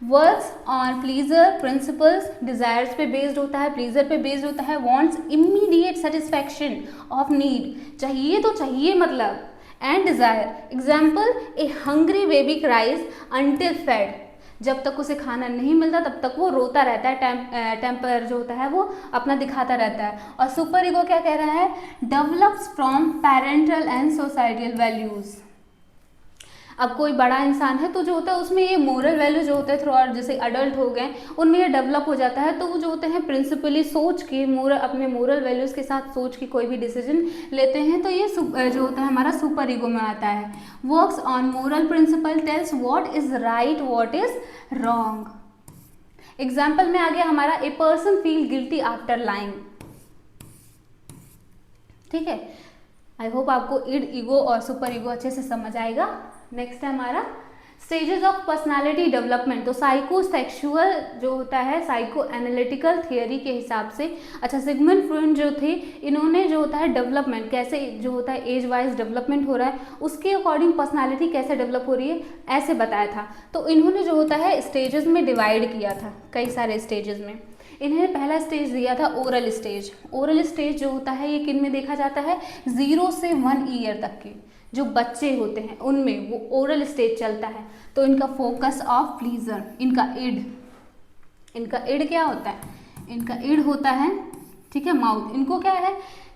Works on pleasure principles, desires पे बेस्ड होता है, प्लीजर पे बेस्ड होता है। Wants immediate satisfaction of need, चाहिए तो चाहिए मतलब, and desire. Example, a hungry baby cries until fed, जब तक उसे खाना नहीं मिलता तब तक वो रोता रहता है, टेम्पर जो होता है वो अपना दिखाता रहता है। और सुपर ईगो क्या कह रहा है, develops from parental and societal values. अब कोई बड़ा इंसान है तो जो होता है उसमें ये मोरल वैल्यू जो होते हैं थ्रू आउट, जैसे अडल्ट हो गए उनमें ये डेवलप हो जाता है, तो वो जो होते हैं प्रिंसिपली सोच के मोरल, अपने मोरल वैल्यूज़ के साथ सोच के कोई भी डिसीजन लेते हैं, तो ये जो होता है हमारा सुपर ईगो में आता है। Works on moral principle, tells what is right what is wrong. Example में आ गया हमारा, a person feel guilty after lying, ठीक है। आई होप आपको इड, ईगो और सुपर ईगो अच्छे से समझ आएगा। नेक्स्ट है हमारा स्टेजेस ऑफ पर्सनालिटी डेवलपमेंट। तो साइकोसेक्सुअल जो होता है साइको एनालिटिकल थियोरी के हिसाब से, अच्छा सिगमंड फ्रॉइड जो थे इन्होंने जो होता है डेवलपमेंट कैसे जो होता है एज वाइज डेवलपमेंट हो रहा है उसके अकॉर्डिंग पर्सनालिटी कैसे डेवलप हो रही है ऐसे बताया था। तो इन्होंने जो होता है स्टेजेस में डिवाइड किया था, कई सारे स्टेजेस में। इन्हें पहला स्टेज दिया था ओरल स्टेज। ओरल स्टेज जो होता है ये किन में देखा जाता है, 0 से 1 ईयर तक के जो बच्चे होते हैं उनमें वो ओरल स्टेज चलता है। तो इनका फोकस ऑफ प्लीजर, इनका इड क्या होता है, इनका इड होता है, ठीक है, माउथ। इनको क्या है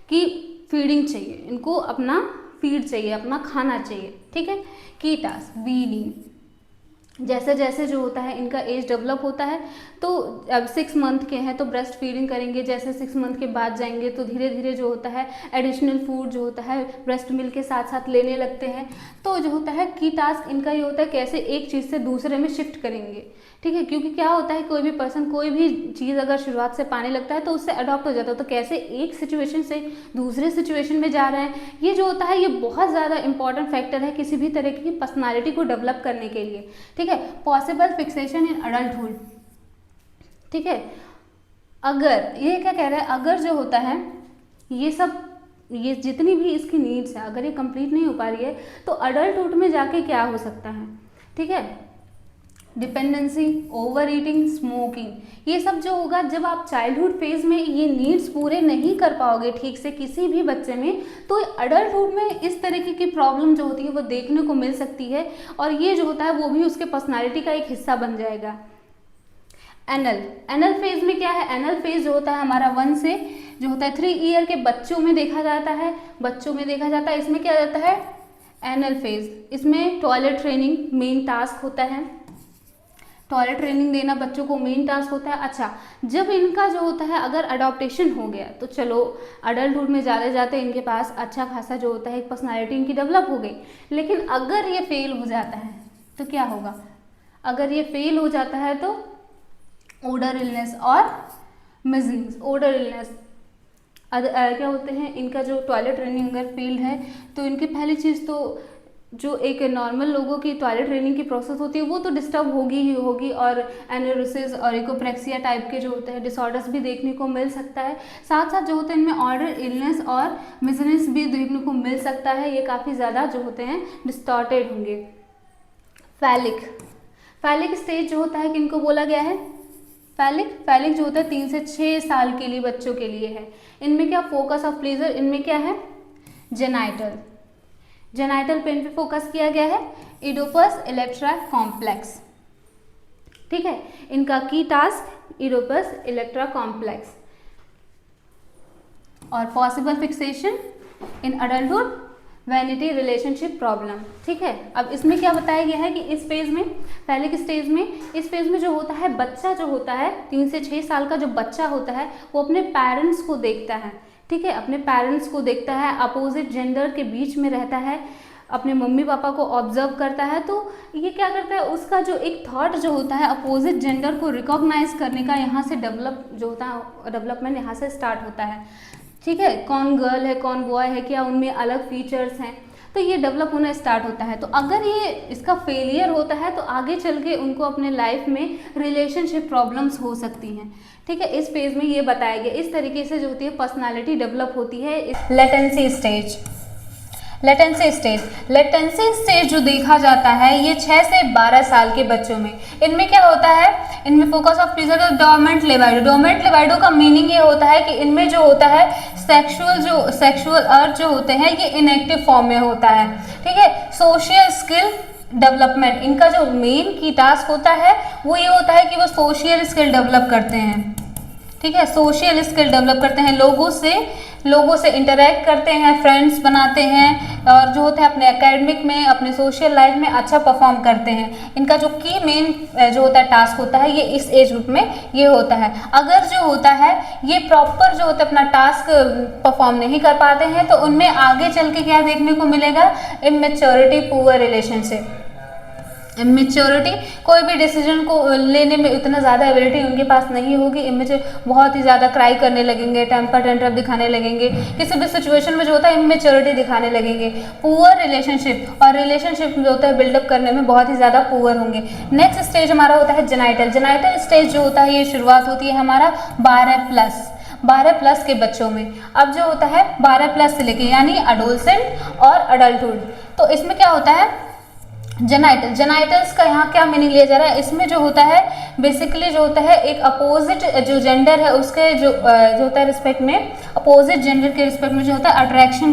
कि फीडिंग चाहिए, इनको अपना फीड चाहिए, अपना खाना चाहिए, ठीक है। की टास्क वीनिंग, जैसे जैसे जो होता है इनका एज डेवलप होता है, तो अब 6 मंथ के हैं तो ब्रेस्ट फीडिंग करेंगे, जैसे 6 मंथ के बाद जाएंगे तो धीरे धीरे जो होता है एडिशनल फूड जो होता है ब्रेस्ट मिल्क के साथ साथ लेने लगते हैं। तो जो होता है की टास्क इनका ये होता है कैसे एक चीज़ से दूसरे में शिफ्ट करेंगे, ठीक है। क्योंकि क्या होता है कोई भी पर्सन कोई भी चीज़ अगर शुरुआत से पाने लगता है तो उससे अडॉप्ट हो जाता है, तो कैसे एक सिचुएशन से दूसरे सिचुएशन में जा रहे हैं, ये जो होता है ये बहुत ज़्यादा इंपॉर्टेंट फैक्टर है किसी भी तरह की पर्सनालिटी को डेवलप करने के लिए, ठीक है। पॉसिबल फिक्सेशन इन अडल्टहुड, ठीक है। अगर ये क्या कह रहा है, अगर जो होता है ये सब, ये जितनी भी इसकी नीड्स है अगर ये कंप्लीट नहीं हो पा रही है तो अडल्टहुड में जाके क्या हो सकता है, ठीक है। डिपेंडेंसी, ओवर ईटिंग, स्मोकिंग, ये सब जो होगा जब आप चाइल्डहुड फेज में ये नीड्स पूरे नहीं कर पाओगे ठीक से किसी भी बच्चे में, तो अडल्टहुड में इस तरीके की प्रॉब्लम जो होती है वो देखने को मिल सकती है, और ये जो होता है वो भी उसके पर्सनालिटी का एक हिस्सा बन जाएगा। एनल फेज में क्या है, एनल फेज जो होता है हमारा 1 से जो होता है 3 ईयर के बच्चों में देखा जाता है, इसमें क्या जाता है एनल फेज। इसमें टॉयलेट ट्रेनिंग मेन टास्क होता है, टॉयलेट ट्रेनिंग देना बच्चों को मेन टास्क होता है। अच्छा, जब इनका जो होता है अगर अडॉप्टेशन हो गया तो चलो अडल्टहुड में जाते जाते इनके पास अच्छा खासा जो होता है एक पर्सनालिटी इनकी डेवलप हो गई, लेकिन अगर ये फेल हो जाता है तो क्या होगा, अगर ये फेल हो जाता है तो ओडर इलनेस और मिजलिंग्स। ओडर इलनेस क्या होते हैं, इनका जो टॉयलेट ट्रेनिंग अगर फेल्ड है तो इनकी पहली चीज़ तो जो एक नॉर्मल लोगों की टॉयलेट ट्रेनिंग की प्रोसेस होती है वो तो डिस्टर्ब होगी ही होगी, और एनोरेसिस और इकोप्रेक्सिया टाइप के जो होते हैं डिसऑर्डर्स भी देखने को मिल सकता है। साथ साथ जो होते हैं इनमें ऑर्डर इलनेस और मिजनेस भी देखने को मिल सकता है, ये काफ़ी ज़्यादा जो होते हैं डिस्टॉर्टेड होंगे। फैलिक स्टेज जो होता है किनको बोला गया है, फैलिक जो होता है 3 से 6 साल के लिए बच्चों के लिए है। इनमें क्या फोकस ऑफ प्लेजर, इनमें क्या है जेनाइटल पेन पे फोकस किया गया है, इडोपस इलेक्ट्रा कॉम्प्लेक्स, ठीक है। इनका की टास्क इडोपस इलेक्ट्रा कॉम्प्लेक्स। और पॉसिबल फिक्सेशन इन अडल्टहुड वैनिटी रिलेशनशिप प्रॉब्लम, ठीक है। अब इसमें क्या बताया गया है कि इस फेज में फैलिक स्टेज में इस फेज में जो होता है बच्चा जो होता है 3 से 6 साल का जो बच्चा होता है वो अपने पेरेंट्स को देखता है, ठीक है, अपने पेरेंट्स को देखता है, अपोजिट जेंडर के बीच में रहता है, अपने मम्मी पापा को ऑब्जर्व करता है। तो ये क्या करता है, उसका जो एक थॉट जो होता है अपोजिट जेंडर को रिकॉग्नाइज करने का यहाँ से डेवलपमेंट यहाँ से स्टार्ट होता है, ठीक है। कौन गर्ल है कौन बॉय है, क्या उनमें अलग फीचर्स हैं, तो ये डेवलप होना स्टार्ट होता है। तो अगर ये इसका फेलियर होता है तो आगे चल के उनको अपने लाइफ में रिलेशनशिप प्रॉब्लम्स हो सकती हैं। ठीक है, इस फेज में ये बताया गया। इस तरीके से जो होती है पर्सनालिटी डेवलप होती है। लेटेंसी स्टेज, लेटेंसी स्टेज जो देखा जाता है ये 6 से 12 साल के बच्चों में। इनमें क्या होता है, इनमें focus of pleaser dominant libido. Dominant libido का मीनिंग ये होता है कि इनमें जो होता है सेक्सुअल अर्ज जो होते हैं ये इनएक्टिव फॉर्म में होता है। ठीक है, सोशल स्किल डेवलपमेंट, इनका जो मेन की टास्क होता है वो ये होता है कि वो सोशल स्किल डेवलप करते हैं। ठीक है, सोशल स्किल डेवलप करते हैं, लोगों से इंटरेक्ट करते हैं, फ्रेंड्स बनाते हैं और जो होता है अपने एकेडमिक में, अपने सोशल लाइफ में अच्छा परफॉर्म करते हैं। इनका जो की मेन जो होता है टास्क होता है ये इस एज ग्रुप में ये होता है। अगर जो होता है ये प्रॉपर जो होता है अपना टास्क परफॉर्म नहीं कर पाते हैं तो उनमें आगे चल के क्या देखने को मिलेगा, इमेच्योरिटी, पुअर रिलेशनशिप, इमेच्योरिटी, कोई भी डिसीजन को लेने में इतना ज़्यादा एबिलिटी उनके पास नहीं होगी। इमेच्योर, बहुत ही ज़्यादा क्राई करने लगेंगे, टेम्पर टेंट्रम दिखाने लगेंगे, किसी भी सिचुएशन में जो होता है इमेच्योरिटी दिखाने लगेंगे। पुअर रिलेशनशिप, और रिलेशनशिप जो होता है बिल्डअप करने में बहुत ही ज़्यादा पुअर होंगे। नेक्स्ट स्टेज हमारा होता है जेनाइटल। जेनाइटल स्टेज जो होता है ये शुरुआत होती है हमारा 12 प्लस के बच्चों में। अब जो होता है 12 प्लस से लेके यानी एडोलसेंट और अडल्टहुड। तो इसमें क्या होता है, जेनाइटल्स का यहाँ क्या मीनिंग लिया जा रहा है, इसमें जो होता है बेसिकली जो होता है एक अपोजिट जो जेंडर है उसके जो होता है रिस्पेक्ट में, अपोजिट जेंडर के रिस्पेक्ट में जो होता है अट्रैक्शन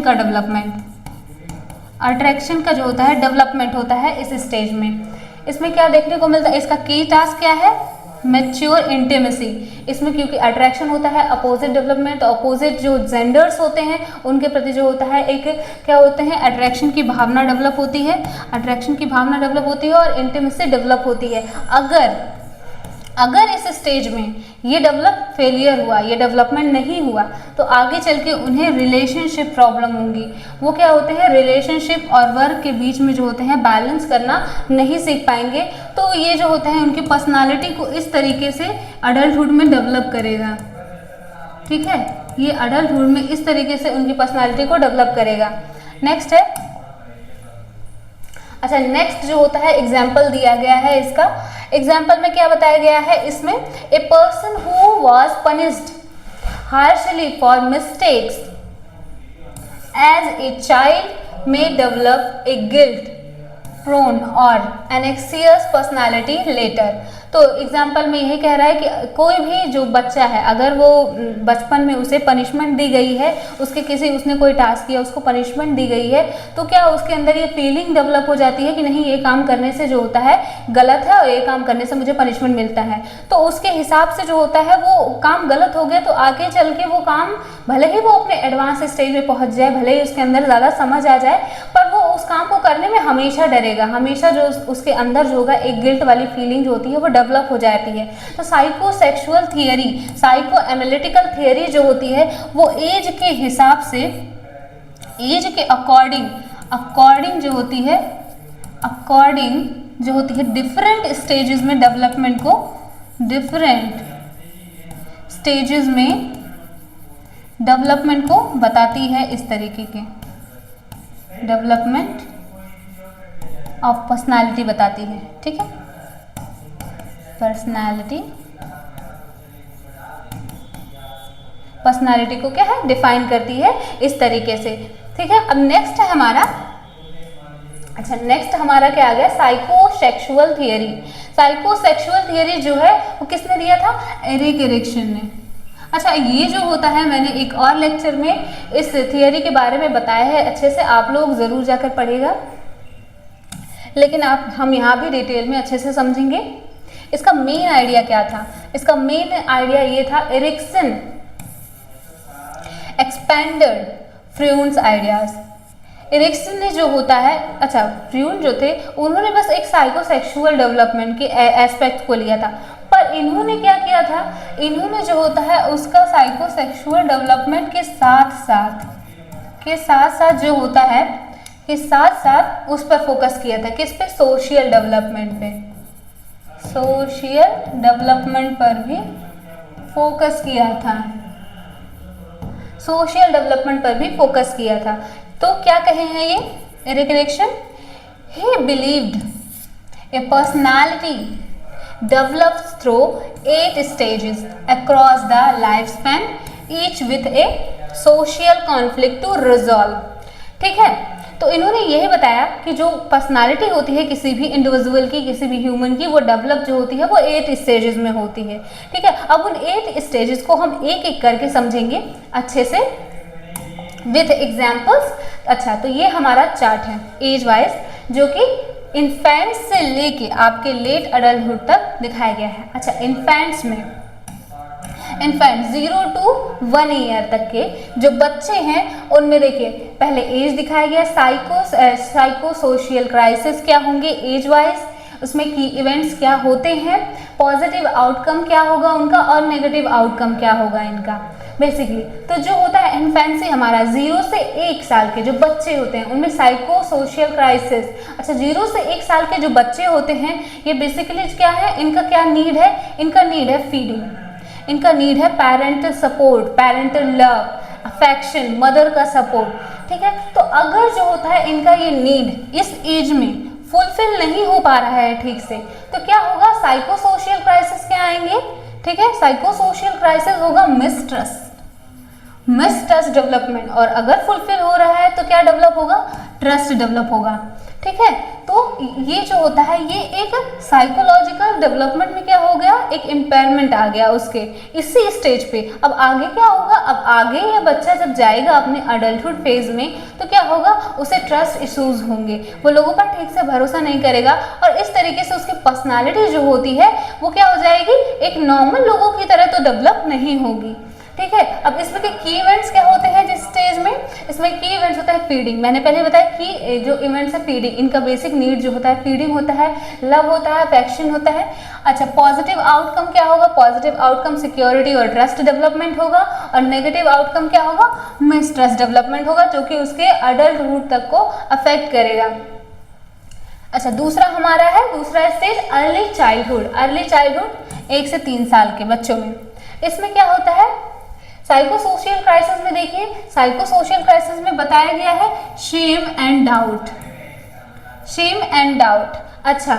का जो होता है डेवलपमेंट होता है इस स्टेज में। इसमें क्या देखने को मिलता है, इसका की टास्क क्या है, मैच्योर इंटीमेसी। इसमें क्योंकि अट्रैक्शन होता है, अपोजिट डेवलपमेंट, अपोजिट जो जेंडर्स होते हैं उनके प्रति जो होता है एक क्या होते हैं, अट्रैक्शन की भावना डेवलप होती है, और इंटीमेसी डेवलप होती है। अगर इस स्टेज में ये फेलियर हुआ, ये डेवलपमेंट नहीं हुआ तो आगे चल के उन्हें रिलेशनशिप प्रॉब्लम होंगी। वो क्या होते हैं, रिलेशनशिप और वर्क के बीच में जो होते हैं बैलेंस करना नहीं सीख पाएंगे। तो ये जो होता है उनकी पर्सनालिटी को इस तरीके से अडल्टहुड में डेवलप करेगा। ठीक है, ये अडल्टहुड में इस तरीके से उनकी पर्सनालिटी को डेवलप करेगा। नेक्स्ट है, अच्छा नेक्स्ट जो होता है एग्जाम्पल दिया गया है। इसका एग्जाम्पल में क्या बताया गया है, इसमें a person who was punished harshly for mistakes as a child may develop a guilt prone और एनेक्सियस पर्सनालिटी लेटर। तो एग्जाम्पल में यही कह रहा है कि कोई भी जो बच्चा है अगर वो बचपन में उसे पनिशमेंट दी गई है, उसने कोई टास्क किया उसको पनिशमेंट दी गई है, तो क्या उसके अंदर ये फीलिंग डेवलप हो जाती है कि नहीं ये काम करने से जो होता है गलत है और ये काम करने से मुझे पनिशमेंट मिलता है। तो उसके हिसाब से जो होता है वो काम गलत हो गया तो आगे चल के वो काम भले ही वो अपने एडवांस स्टेज में पहुँच जाए, भले ही उसके अंदर ज़्यादा समझ आ जाए, पर वो उस काम को करने में हमेशा डरेगा, हमेशा जो उसके अंदर जो होगा एक गिल्ट वाली फीलिंग जो होती है वो डेवलप हो जाती है। तो psychosexual theory, psycho analytical theory जो होती है वो एज के हिसाब से, एज के अकॉर्डिंग जो होती है डिफरेंट स्टेजेस में डेवलपमेंट को, बताती है। इस तरीके के डेवलपमेंट ऑफ पर्सनालिटी बताती है। ठीक है, पर्सनालिटी को क्या है, डिफाइन करती है इस तरीके से। ठीक है, अब नेक्स्ट है हमारा, नेक्स्ट हमारा क्या आ गया, साइकोसेक्सुअल थियरी। साइकोसेक्सुअल थियरी जो है वो किसने दिया था, एरिक एरिक्सन ने। अच्छा, ये जो होता है मैंने एक और लेक्चर में इस थियरी के बारे में बताया है, अच्छे से आप लोग ज़रूर जाकर पढ़िएगा, लेकिन हम यहाँ भी डिटेल में अच्छे से समझेंगे। इसका मेन आइडिया क्या था, इसका मेन आइडिया ये था, एरिक्सन एक्सपेंडेड फ्रून्स आइडियाज। एरिक्सन ने जो होता है, फ्रून जो थे उन्होंने बस एक साइकोसेक्सुअल डेवलपमेंट के एस्पेक्ट को लिया था, पर इन्होंने क्या किया था, इन्होंने जो होता है उसका साइकोसेक्सुअल डेवलपमेंट के साथ जो होता है के साथ उस पर फोकस किया था। किस पे, सोशल डेवलपमेंट पे, सोशल डेवलपमेंट पर भी फोकस किया था, सोशल डेवलपमेंट पर भी फोकस किया था। तो क्या कहे हैं ये, recollection, he believed a personality develops through 8 stages across the lifespan, each with a social conflict to resolve। ठीक है, तो इन्होंने यही बताया कि जो पर्सनालिटी होती है किसी भी इंडिविजुअल की, किसी भी ह्यूमन की, वो डेवलप जो होती है वो 8 स्टेजेस में होती है। ठीक है, अब उन 8 स्टेजेस को हम एक एक करके समझेंगे अच्छे से विथ एग्जाम्पल्स। अच्छा, तो ये हमारा चार्ट है एज वाइज, जो कि इन्फेंट्स से लेके आपके लेट अडल्टहुड तक दिखाया गया है। अच्छा, इन्फेंट्स में इन्फेंट 0 to 1 ईयर तक के जो बच्चे हैं उनमें देखिए पहले एज दिखाया गया, साइको सोशियल क्राइसिस क्या होंगे एज वाइज, उसमें की इवेंट्स क्या होते हैं, पॉजिटिव आउटकम क्या होगा उनका और नेगेटिव आउटकम क्या होगा इनका बेसिकली। तो जो होता है इन्फेंसी हमारा 0 से 1 साल के जो बच्चे होते हैं उनमें साइको सोशियल क्राइसिस। अच्छा, 0 से 1 साल के जो बच्चे होते हैं ये बेसिकली क्या है, इनका क्या नीड है, इनका नीड है फीडिंग, इनका नीड है parental support, parental love, affection, mother का सपोर्ट। ठीक है, तो अगर जो होता है इनका ये नीड इस एज में फुलफिल नहीं हो पा रहा है ठीक से, तो क्या होगा, साइको सोशियल क्राइसिस क्या आएंगे। ठीक है, साइको सोशियल क्राइसिस होगा मिसट्रस्ट डेवलपमेंट, और अगर फुलफिल हो रहा है तो क्या डेवलप होगा, ट्रस्ट डेवलप होगा। ठीक है, तो ये जो होता है ये एक साइकोलॉजिकल डेवलपमेंट में क्या हो गया, एक इम्पेयरमेंट आ गया उसके इसी स्टेज पे। अब आगे क्या होगा, अब आगे ये बच्चा जब जाएगा अपने अडल्टहुड फेज में तो क्या होगा, उसे ट्रस्ट इश्यूज होंगे, वो लोगों पर ठीक से भरोसा नहीं करेगा और इस तरीके से उसकी पर्सनालिटी जो होती है वो क्या हो जाएगी, एक नॉर्मल लोगों की तरह तो डेवलप नहीं होगी। ठीक है, अब इसमें के की इवेंट्स क्या होते हैं जिस स्टेज में, इसमें की इवेंट्स होता है फीडिंग, मैंने पहले बताया कि जो इवेंट्स है फीडिंग, इनका बेसिक नीड जो होता है फीडिंग होता है, लव होता है, अफेक्शन होता है। अच्छा, पॉजिटिव आउटकम क्या होगा, पॉजिटिव आउटकम सिक्योरिटी और ट्रस्ट डेवलपमेंट होगा, और नेगेटिव आउटकम क्या होगा, मिसट्रस्ट डेवलपमेंट होगा, जो कि उसके अडल्टहुड तक को अफेक्ट करेगा। अच्छा, दूसरा हमारा है दूसरा स्टेज अर्ली चाइल्डहुड 1 से 3 साल के बच्चों में। इसमें क्या होता है, साइको सोशियल क्राइसिस में देखिए, साइको सोशियल क्राइसिस में बताया गया है शेम एंड डाउट। अच्छा,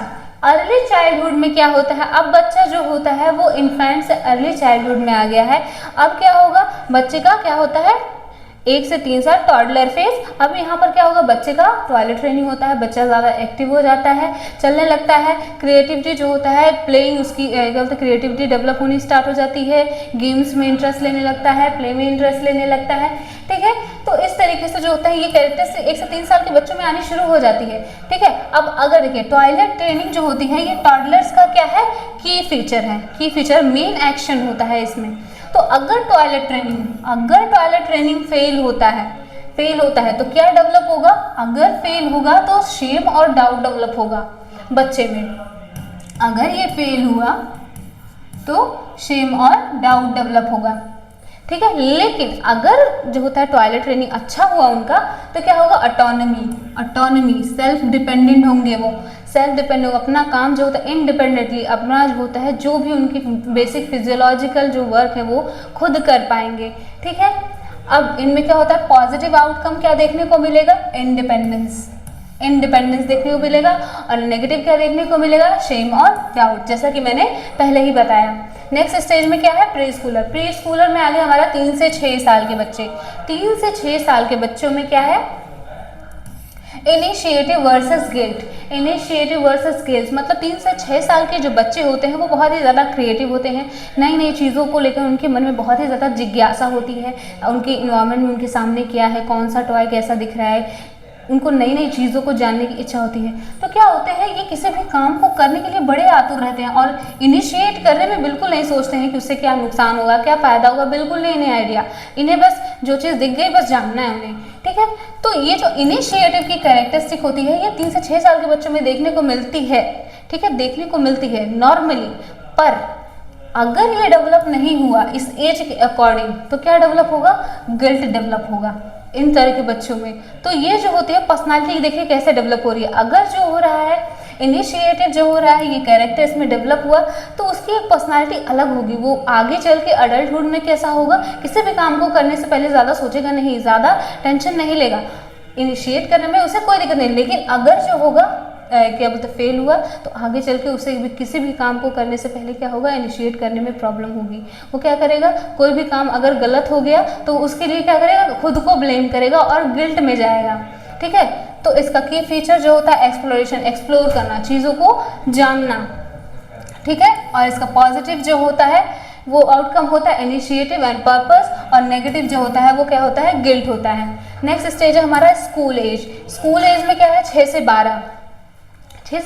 अर्ली चाइल्डहुड में क्या होता है, अब बच्चा जो होता है वो इन्फेंट से अर्ली चाइल्डहुड में आ गया है। अब क्या होगा, बच्चे का क्या होता है 1 से 3 साल टॉडलर फेज। अब यहाँ पर क्या होगा, बच्चे का टॉयलेट ट्रेनिंग होता है, बच्चा ज़्यादा एक्टिव हो जाता है, चलने लगता है, क्रिएटिविटी जो होता है प्लेइंग उसकी क्या बोलते हैं क्रिएटिविटी डेवलप होनी स्टार्ट हो जाती है, गेम्स में इंटरेस्ट लेने लगता है, प्ले में इंटरेस्ट लेने लगता है। ठीक है, तो इस तरीके से जो होता है ये कैरेक्टर्स 1 से 3 साल के बच्चों में आनी शुरू हो जाती है। ठीक है, अब अगर देखिए टॉयलेट ट्रेनिंग जो होती है ये टॉडलर्स का क्या है, की फीचर है, की फीचर मेन एक्शन होता है इसमें। तो अगर टॉयलेट ट्रेनिंग फेल होता है तो क्या डेवलप होगा, अगर फेल होगा तो शेम और डाउट डेवलप होगा बच्चे में, अगर ये फेल हुआ तो शेम और डाउट डेवलप होगा। ठीक है, लेकिन अगर जो होता है टॉयलेट ट्रेनिंग अच्छा हुआ उनका तो क्या होगा, ऑटोनॉमी सेल्फ डिपेंडेंट होंगे, वो सेल्फ डिपेंडेंट होगा, अपना काम जो होता है इंडिपेंडेंटली अपना जो होता है जो भी उनकी बेसिक फिजियोलॉजिकल जो वर्क है वो खुद कर पाएंगे। ठीक है, अब इनमें क्या होता है, पॉजिटिव आउटकम क्या देखने को मिलेगा, इंडिपेंडेंस देखने को मिलेगा, और नेगेटिव क्या देखने को मिलेगा, शेम और डाउट, जैसा कि मैंने पहले ही बताया। नेक्स्ट स्टेज में क्या है, प्री स्कूलर में आगे हमारा 3 से 6 साल के बच्चे। 3 से 6 साल के बच्चों में क्या है, इनिशिएटिव वर्सेस गिल्ट, मतलब 3 से 6 साल के जो बच्चे होते हैं वो बहुत ही ज़्यादा क्रिएटिव होते हैं, नई नई चीज़ों को लेकर उनके मन में बहुत ही ज़्यादा जिज्ञासा होती है, उनके इन्वायरमेंट में उनके सामने क्या है, कौन सा टॉय कैसा दिख रहा है, उनको नई नई चीज़ों को जानने की इच्छा होती है। तो क्या होते हैं, ये किसी भी काम को करने के लिए बड़े आतुर रहते हैं और इनिशिएट करने में बिल्कुल नहीं सोचते हैं कि उससे क्या नुकसान होगा, क्या फ़ायदा होगा, बिल्कुल नहीं इन्हें आइडिया, इन्हें बस जो चीज़ दिख गई बस जानना है उन्हें। ठीक है, तो ये जो इनिशिएटिव की कैरेक्टरिस्टिक होती है ये 3 से 6 साल के बच्चों में देखने को मिलती है। ठीक है, देखने को मिलती है नॉर्मली, पर अगर ये डेवलप नहीं हुआ इस एज के अकॉर्डिंग तो क्या डेवलप होगा, गिल्ट डेवलप होगा इन तरह के बच्चों में। तो ये जो होती है पर्सनालिटी देखिए कैसे डेवलप हो रही है, अगर जो हो रहा है इनिशिएटिव जो हो रहा है ये कैरेक्टर इसमें डेवलप हुआ तो उसकी एक पर्सनालिटी अलग होगी, वो आगे चल के अडल्टहुड में कैसा होगा, किसी भी काम को करने से पहले ज़्यादा सोचेगा नहीं, ज़्यादा टेंशन नहीं लेगा, इनिशिएट करने में उसे कोई दिक्कत नहीं, लेकिन अगर जो होगा क्या बोलते फेल हुआ तो आगे चल के उसे भी किसी भी काम को करने से पहले क्या होगा, इनिशिएट करने में प्रॉब्लम होगी। वो क्या करेगा, कोई भी काम अगर गलत हो गया तो उसके लिए क्या करेगा, खुद को ब्लेम करेगा और गिल्ट में जाएगा। ठीक है, तो इसका की फीचर जो होता है एक्सप्लोरेशन, एक्सप्लोर करना, चीज़ों को जानना। ठीक है, और इसका पॉजिटिव जो होता है वो आउटकम होता है इनिशिएटिव एंड पर्पस, और नेगेटिव जो होता है वो क्या होता है, गिल्ट होता है। नेक्स्ट स्टेज है हमारा स्कूल एज। स्कूल एज में क्या है, 6 से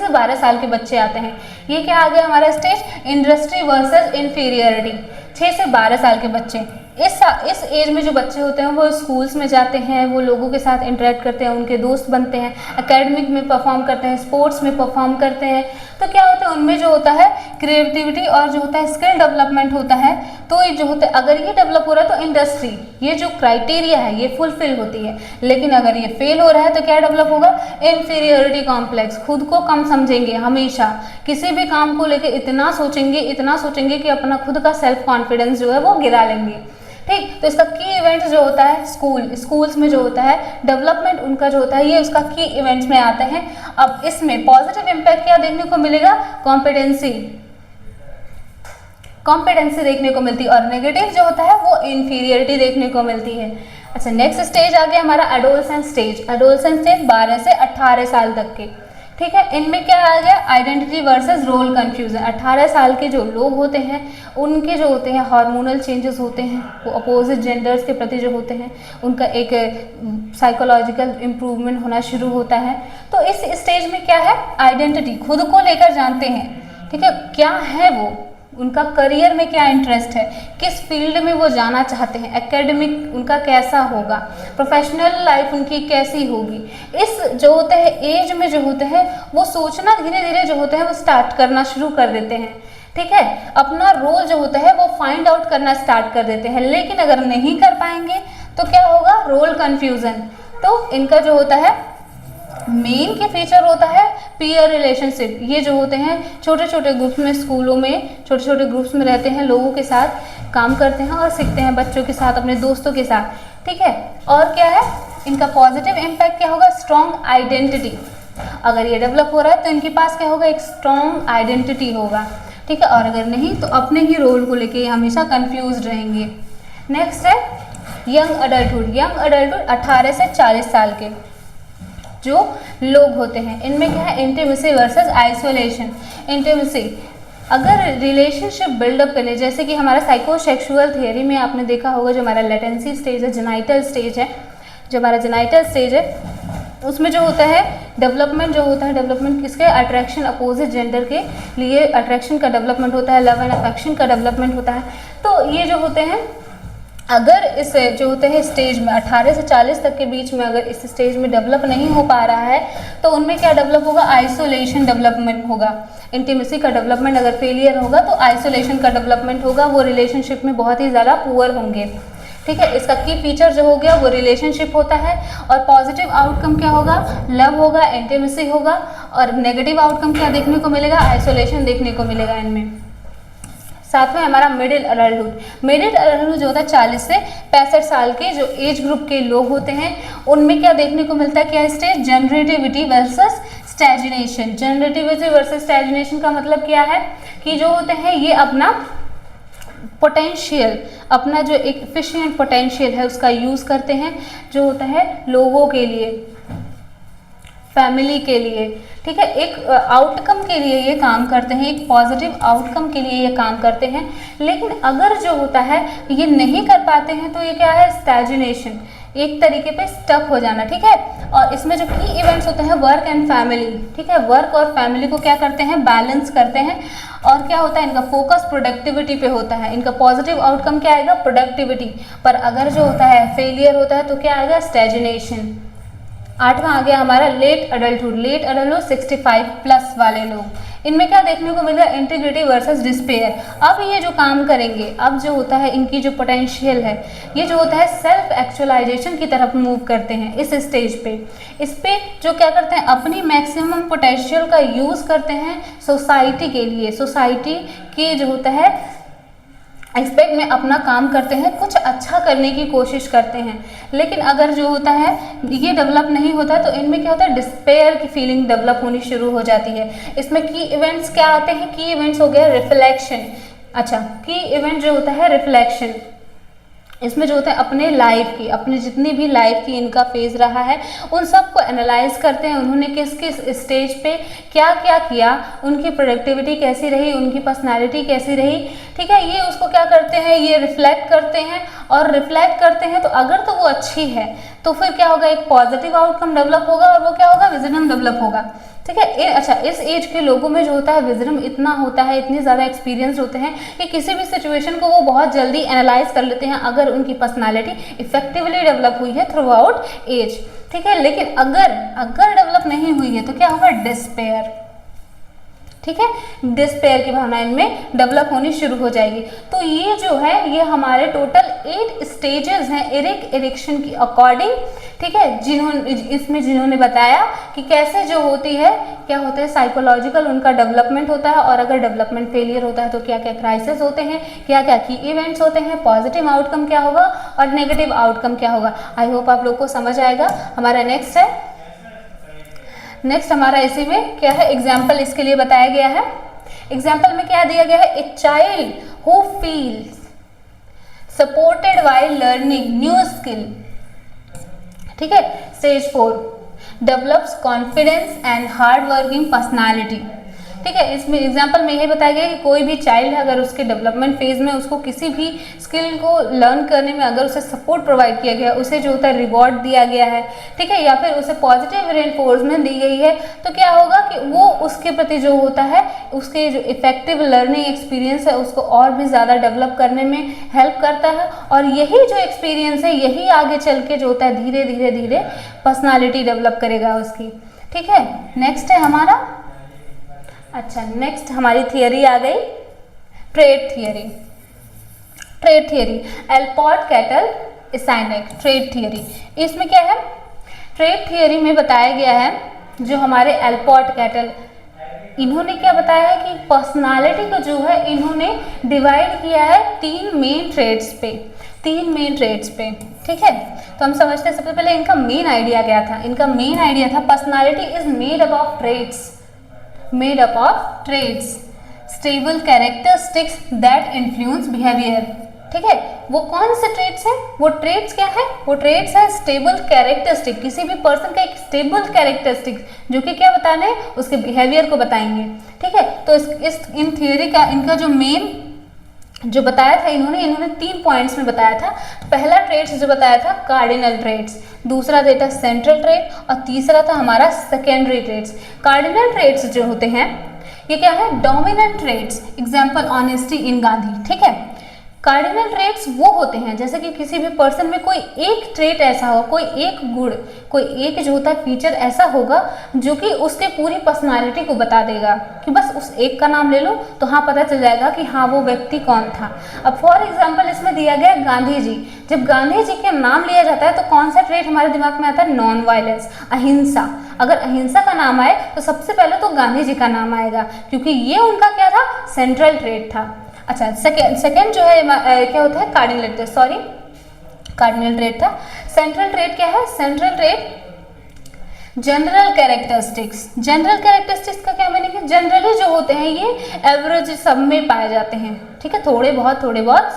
12 साल के बच्चे आते हैं। ये क्या आ गया हमारा स्टेज, इंडस्ट्री वर्सेस इंफीरियरिटी। 6 से 12 साल के बच्चे, इस एज में जो बच्चे होते हैं वो स्कूल्स में जाते हैं, वो लोगों के साथ इंटरेक्ट करते हैं, उनके दोस्त बनते हैं, एकेडमिक में परफॉर्म करते हैं, स्पोर्ट्स में परफॉर्म करते हैं। तो क्या होता है उनमें जो होता है क्रिएटिविटी और जो होता है स्किल डेवलपमेंट होता है। तो ये जो होता है अगर ये डेवलप हो रहा है तो इंडस्ट्री, ये जो क्राइटेरिया है ये फुलफिल होती है। लेकिन अगर ये फेल हो रहा है तो क्या डेवलप होगा, इंफीरियरिटी कॉम्प्लेक्स, खुद को कम समझेंगे, हमेशा किसी भी काम को लेकर इतना सोचेंगे कि अपना खुद का सेल्फ कॉन्फिडेंस जो है वो गिरा लेंगे। ठीक, तो इसका की इवेंट जो होता है स्कूल्स में जो होता है डेवलपमेंट उनका जो होता है ये उसका की इवेंट्स में आते हैं। अब इसमें पॉजिटिव इम्पैक्ट क्या देखने को मिलेगा, कॉम्पिटेंसी देखने को मिलती है, और नेगेटिव जो होता है वो इंफीरियरिटी देखने को मिलती है। अच्छा, नेक्स्ट स्टेज आ गया हमारा एडोलसेंस स्टेज। 12 से 18 साल तक के। ठीक है, इनमें क्या आ गया, आइडेंटिटी वर्सेस रोल कंफ्यूजन। 18 साल के जो लोग होते हैं उनके जो होते हैं हार्मोनल चेंजेस होते हैं, वो अपोजिट जेंडर्स के प्रति जो होते हैं उनका एक साइकोलॉजिकल इम्प्रूवमेंट होना शुरू होता है। तो इस स्टेज में क्या है, आइडेंटिटी, खुद को लेकर जानते हैं। ठीक है, क्या है वो, उनका करियर में क्या इंटरेस्ट है, किस फील्ड में वो जाना चाहते हैं, एकेडमिक उनका कैसा होगा, प्रोफेशनल लाइफ उनकी कैसी होगी। इस जो होते हैं एज में जो होते हैं वो सोचना धीरे धीरे जो होते हैं वो स्टार्ट करना शुरू कर देते हैं। ठीक है, अपना रोल जो होता है वो फाइंड आउट करना स्टार्ट कर देते हैं। लेकिन अगर नहीं कर पाएंगे तो क्या होगा, रोल कन्फ्यूजन। तो इनका जो होता है मेन के फीचर होता है पीयर रिलेशनशिप। ये जो होते हैं छोटे छोटे ग्रुप्स में, स्कूलों में छोटे छोटे ग्रुप्स में रहते हैं, लोगों के साथ काम करते हैं और सीखते हैं, बच्चों के साथ, अपने दोस्तों के साथ। ठीक है, और क्या है इनका पॉजिटिव इम्पैक्ट क्या होगा, स्ट्रॉन्ग आइडेंटिटी। अगर ये डेवलप हो रहा है तो इनके पास क्या होगा, एक स्ट्रॉन्ग आइडेंटिटी होगा। ठीक है, और अगर नहीं तो अपने ही रोल को लेके हमेशा कंफ्यूज रहेंगे। नेक्स्ट है यंग अडल्टहुड। 18 से 40 साल के जो लोग होते हैं, इनमें क्या है, इंटीमेसी वर्सेस आइसोलेशन। इंटीमेसी, अगर रिलेशनशिप बिल्डअप करने, जैसे कि हमारा साइकोसेक्सुअल थियरी में आपने देखा होगा जो हमारा लेटेंसी स्टेज है, जेनाइटल स्टेज है, जो हमारा जेनाइटल स्टेज है उसमें जो होता है डेवलपमेंट जो होता है, डेवलपमेंट किसके, अट्रैक्शन, अपोजिट जेंडर के लिए अट्रैक्शन का डेवलपमेंट होता है, लव एंड अफेक्शन का डेवलपमेंट होता है। तो ये जो होते हैं अगर इस जो होते हैं स्टेज में 18 से 40 तक के बीच में अगर इस स्टेज में डेवलप नहीं हो पा रहा है तो उनमें क्या डेवलप होगा, आइसोलेशन डेवलपमेंट होगा। इंटीमेसी का डेवलपमेंट अगर फेलियर होगा तो आइसोलेशन का डेवलपमेंट होगा, वो रिलेशनशिप में बहुत ही ज़्यादा पुअर होंगे। ठीक है, इसका की फीचर जो हो गया वो रिलेशनशिप होता है, और पॉजिटिव आउटकम क्या होगा, लव होगा, इंटीमेसी होगा, और नेगेटिव आउटकम क्या देखने को मिलेगा, आइसोलेशन देखने को मिलेगा इनमें। साथ में हमारा मिडिल अडल्टहुड। मिडिल अडल्टहुड जो होता है 40 से 65 साल के जो एज ग्रुप के लोग होते हैं उनमें क्या देखने को मिलता है, क्या stage, generativity versus stagnation. Generativity versus stagnation का मतलब क्या है कि जो होते हैं ये अपना पोटेंशियल, अपना जो एक एफिशिएंट पोटेंशियल है उसका यूज़ करते हैं, जो होता है लोगों के लिए, फैमिली के लिए। ठीक है, एक आउटकम के लिए ये काम करते हैं, एक पॉजिटिव आउटकम के लिए ये काम करते हैं। लेकिन अगर जो होता है ये नहीं कर पाते हैं तो ये क्या है, स्टैग्नेशन, एक तरीके पे स्टक हो जाना। ठीक है, और इसमें जो की इवेंट्स होते हैं वर्क एंड फैमिली। ठीक है, वर्क और फैमिली को क्या करते हैं, बैलेंस करते हैं, और क्या होता है इनका फोकस प्रोडक्टिविटी पे होता है। इनका पॉजिटिव आउटकम क्या आएगा, प्रोडक्टिविटी, पर अगर जो होता है फेलियर होता है तो क्या आएगा, स्टैग्नेशन। 8वां आ गया हमारा late adulthood. Late adulthood 65 plus वाले लोग, इनमें क्या देखने को मिलेगा, इंटीग्रिटी वर्सेस डिस्पेयर। अब ये जो काम करेंगे, अब जो होता है इनकी जो पोटेंशियल है ये जो होता है सेल्फ एक्चुअलाइजेशन की तरफ मूव करते हैं इस स्टेज पे। इस पे जो क्या करते हैं, अपनी मैक्सिमम पोटेंशियल का यूज़ करते हैं सोसाइटी के लिए, सोसाइटी की जो होता है एस्पेक्ट में अपना काम करते हैं, कुछ अच्छा करने की कोशिश करते हैं। लेकिन अगर जो होता है ये डेवलप नहीं होता तो इनमें क्या होता है, डिस्पेयर की फीलिंग डेवलप होनी शुरू हो जाती है। इसमें की इवेंट्स क्या आते हैं, की इवेंट्स हो गया रिफ्लेक्शन। अच्छा, की इवेंट जो होता है रिफ्लेक्शन, इसमें जो होता है अपने लाइफ की, अपने जितनी भी लाइफ की इनका फेज रहा है उन सब को एनालाइज करते हैं, उन्होंने किस किस स्टेज पे क्या क्या किया, उनकी प्रोडक्टिविटी कैसी रही, उनकी पर्सनालिटी कैसी रही, ठीक है। ये उसको क्या करते हैं, ये रिफ्लेक्ट करते हैं, और रिफ्लेक्ट करते हैं तो अगर तो वो अच्छी है तो फिर क्या होगा, एक पॉजिटिव आउटकम डेवलप होगा, और वो क्या होगा, विजडम डेवलप होगा, ठीक है। अच्छा, इस एज के लोगों में जो होता है विजडम इतना होता है, इतने ज़्यादा एक्सपीरियंस होते हैं कि किसी भी सिचुएशन को वो बहुत जल्दी एनालाइज कर लेते हैं अगर उनकी पर्सनालिटी इफेक्टिवली डेवलप हुई है थ्रू आउट एज, ठीक है। लेकिन अगर डेवलप नहीं हुई है तो क्या होगा, डिस्पेयर, ठीक है, डिस्पेयर की भावना इनमें डेवलप होनी शुरू हो जाएगी। तो ये जो है ये हमारे टोटल 8 स्टेजेस हैं इरिक्शन की अकॉर्डिंग, ठीक है, जिन्होंने बताया कि कैसे जो होती है, क्या होता है, साइकोलॉजिकल उनका डेवलपमेंट होता है, और अगर डेवलपमेंट फेलियर होता है तो क्या क्या क्राइसिस होते हैं, क्या क्या की इवेंट्स होते हैं, पॉजिटिव आउटकम क्या होगा और नेगेटिव आउटकम क्या होगा। आई होप आप लोग को समझ आएगा। हमारा नेक्स्ट हमारा इसी में क्या है, एग्जाम्पल इसके लिए बताया गया है। एग्जाम्पल में क्या दिया गया है, a child who feels supported while learning new skill, ठीक है, stage 4 develops confidence and hard working personality, ठीक है। इसमें एग्जाम्पल में यही बताया गया कि कोई भी चाइल्ड है अगर उसके डेवलपमेंट फेज में उसको किसी भी स्किल को लर्न करने में अगर उसे सपोर्ट प्रोवाइड किया गया, उसे जो होता है रिवॉर्ड दिया गया है, ठीक है, या फिर उसे पॉजिटिव रेनफोर्समेंट दी गई है, तो क्या होगा कि वो उसके प्रति जो होता है उसके जो इफेक्टिव लर्निंग एक्सपीरियंस है उसको और भी ज़्यादा डेवलप करने में हेल्प करता है, और यही जो एक्सपीरियंस है यही आगे चल के जो होता है धीरे धीरे धीरे पर्सनालिटी डेवलप करेगा उसकी, ठीक है। नेक्स्ट है हमारा, अच्छा नेक्स्ट हमारी थियरी आ गई, trait theory. Trait theory, Allport Cattell Eysenck trait theory. इसमें क्या है, ट्रेट थियरी में बताया गया है जो हमारे एल्पॉट कैटल, इन्होंने क्या बताया है कि पर्सनालिटी को जो है इन्होंने डिवाइड किया है 3 मेन ट्रेट्स पे, 3 मेन ट्रेट्स पे, ठीक है। तो हम समझते हैं सबसे पहले इनका मेन आइडिया क्या था, इनका मेन आइडिया था personality is made up of traits, made up of traits, stable characteristics that influence behavior, ठीक है। वो कौन से ट्रेट्स हैं, वो ट्रेट्स क्या है, वो ट्रेट्स है स्टेबल कैरेक्टरिस्टिक, किसी भी पर्सन का एक स्टेबल कैरेक्टरिस्टिक जो कि क्या बताने हैं, उसके बिहेवियर को बताएंगे, ठीक है। तो इन थियोरी का इनका जो मेन जो बताया था इन्होंने 3 पॉइंट्स में बताया था। पहला ट्रेट्स जो बताया था कार्डिनल ट्रेट्स, दूसरा था सेंट्रल ट्रेट, और तीसरा था हमारा सेकेंडरी ट्रेट्स। कार्डिनल ट्रेट्स जो होते हैं ये क्या है, dominant traits, example honesty in Gandhi, ठीक है। कार्डिनल ट्रेट्स वो होते हैं जैसे कि किसी भी पर्सन में कोई एक ट्रेट ऐसा हो, कोई एक गुण, कोई एक जो होता है फीचर ऐसा होगा जो कि उसके पूरी पर्सनालिटी को बता देगा, कि बस उस एक का नाम ले लो तो हाँ पता चल जाएगा कि हाँ वो व्यक्ति कौन था। अब फॉर एग्जांपल इसमें दिया गया गांधी जी, जब गांधी जी के नाम लिया जाता है तो कौन सा ट्रेट हमारे दिमाग में आता है, नॉन वायलेंस, अहिंसा। अगर अहिंसा का नाम आए तो सबसे पहले तो गांधी जी का नाम आएगा, क्योंकि ये उनका क्या था, सेंट्रल ट्रेट था। अच्छा, सेकेंड जो है क्या होता है, cardinal trait, sorry cardinal trait था। सेंट्रल ट्रेट क्या है, central trait general characteristics. General characteristics का क्या मीनिंग है, जनरली जो होते हैं ये एवरेज सब में पाए जाते हैं, ठीक है, थोड़े बहुत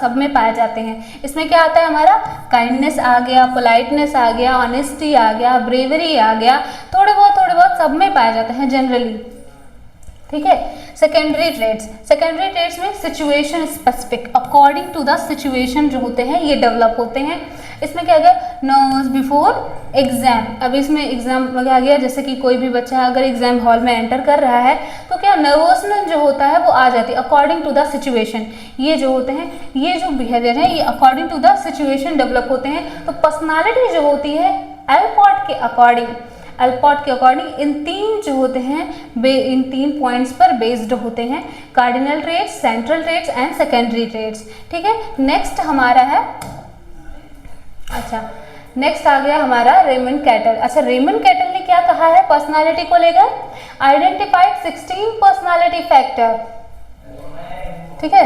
सब में पाए जाते हैं। इसमें क्या आता है हमारा, काइंडनेस आ गया, पोलाइटनेस आ गया, ऑनेस्टी आ गया, ब्रेवरी आ गया, थोड़े बहुत सब में पाए जाते हैं जनरली, ठीक है। सेकेंडरी ट्रेट्स में situation specific, according to the situation जो होते हैं ये डेवलप होते हैं। इसमें क्या गया, नर्वस बिफोर एग्जाम। अब इसमें एग्जाम आ गया, जैसे कि कोई भी बच्चा अगर एग्जाम हॉल में एंटर कर रहा है तो क्या नर्वसनेस जो होता है वो आ जाती है, अकॉर्डिंग टू द सिचुएशन। ये जो होते हैं, ये जो बिहेवियर है ये according to the situation develop होते हैं। तो पर्सनालिटी जो होती है एल्पॉट के अकॉर्डिंग इन 3 जो होते हैं इन 3 पॉइंट्स पर बेस्ड होते हैं, cardinal traits, central traits and secondary traits, ठीक है। नेक्स्ट हमारा है, अच्छा नेक्स्ट आ गया हमारा रेमंड कैटल। अच्छा, रेमंड कैटल ने क्या कहा है पर्सनालिटी को लेकर, आइडेंटिफाइड 16 पर्सनालिटी फैक्टर, ठीक है,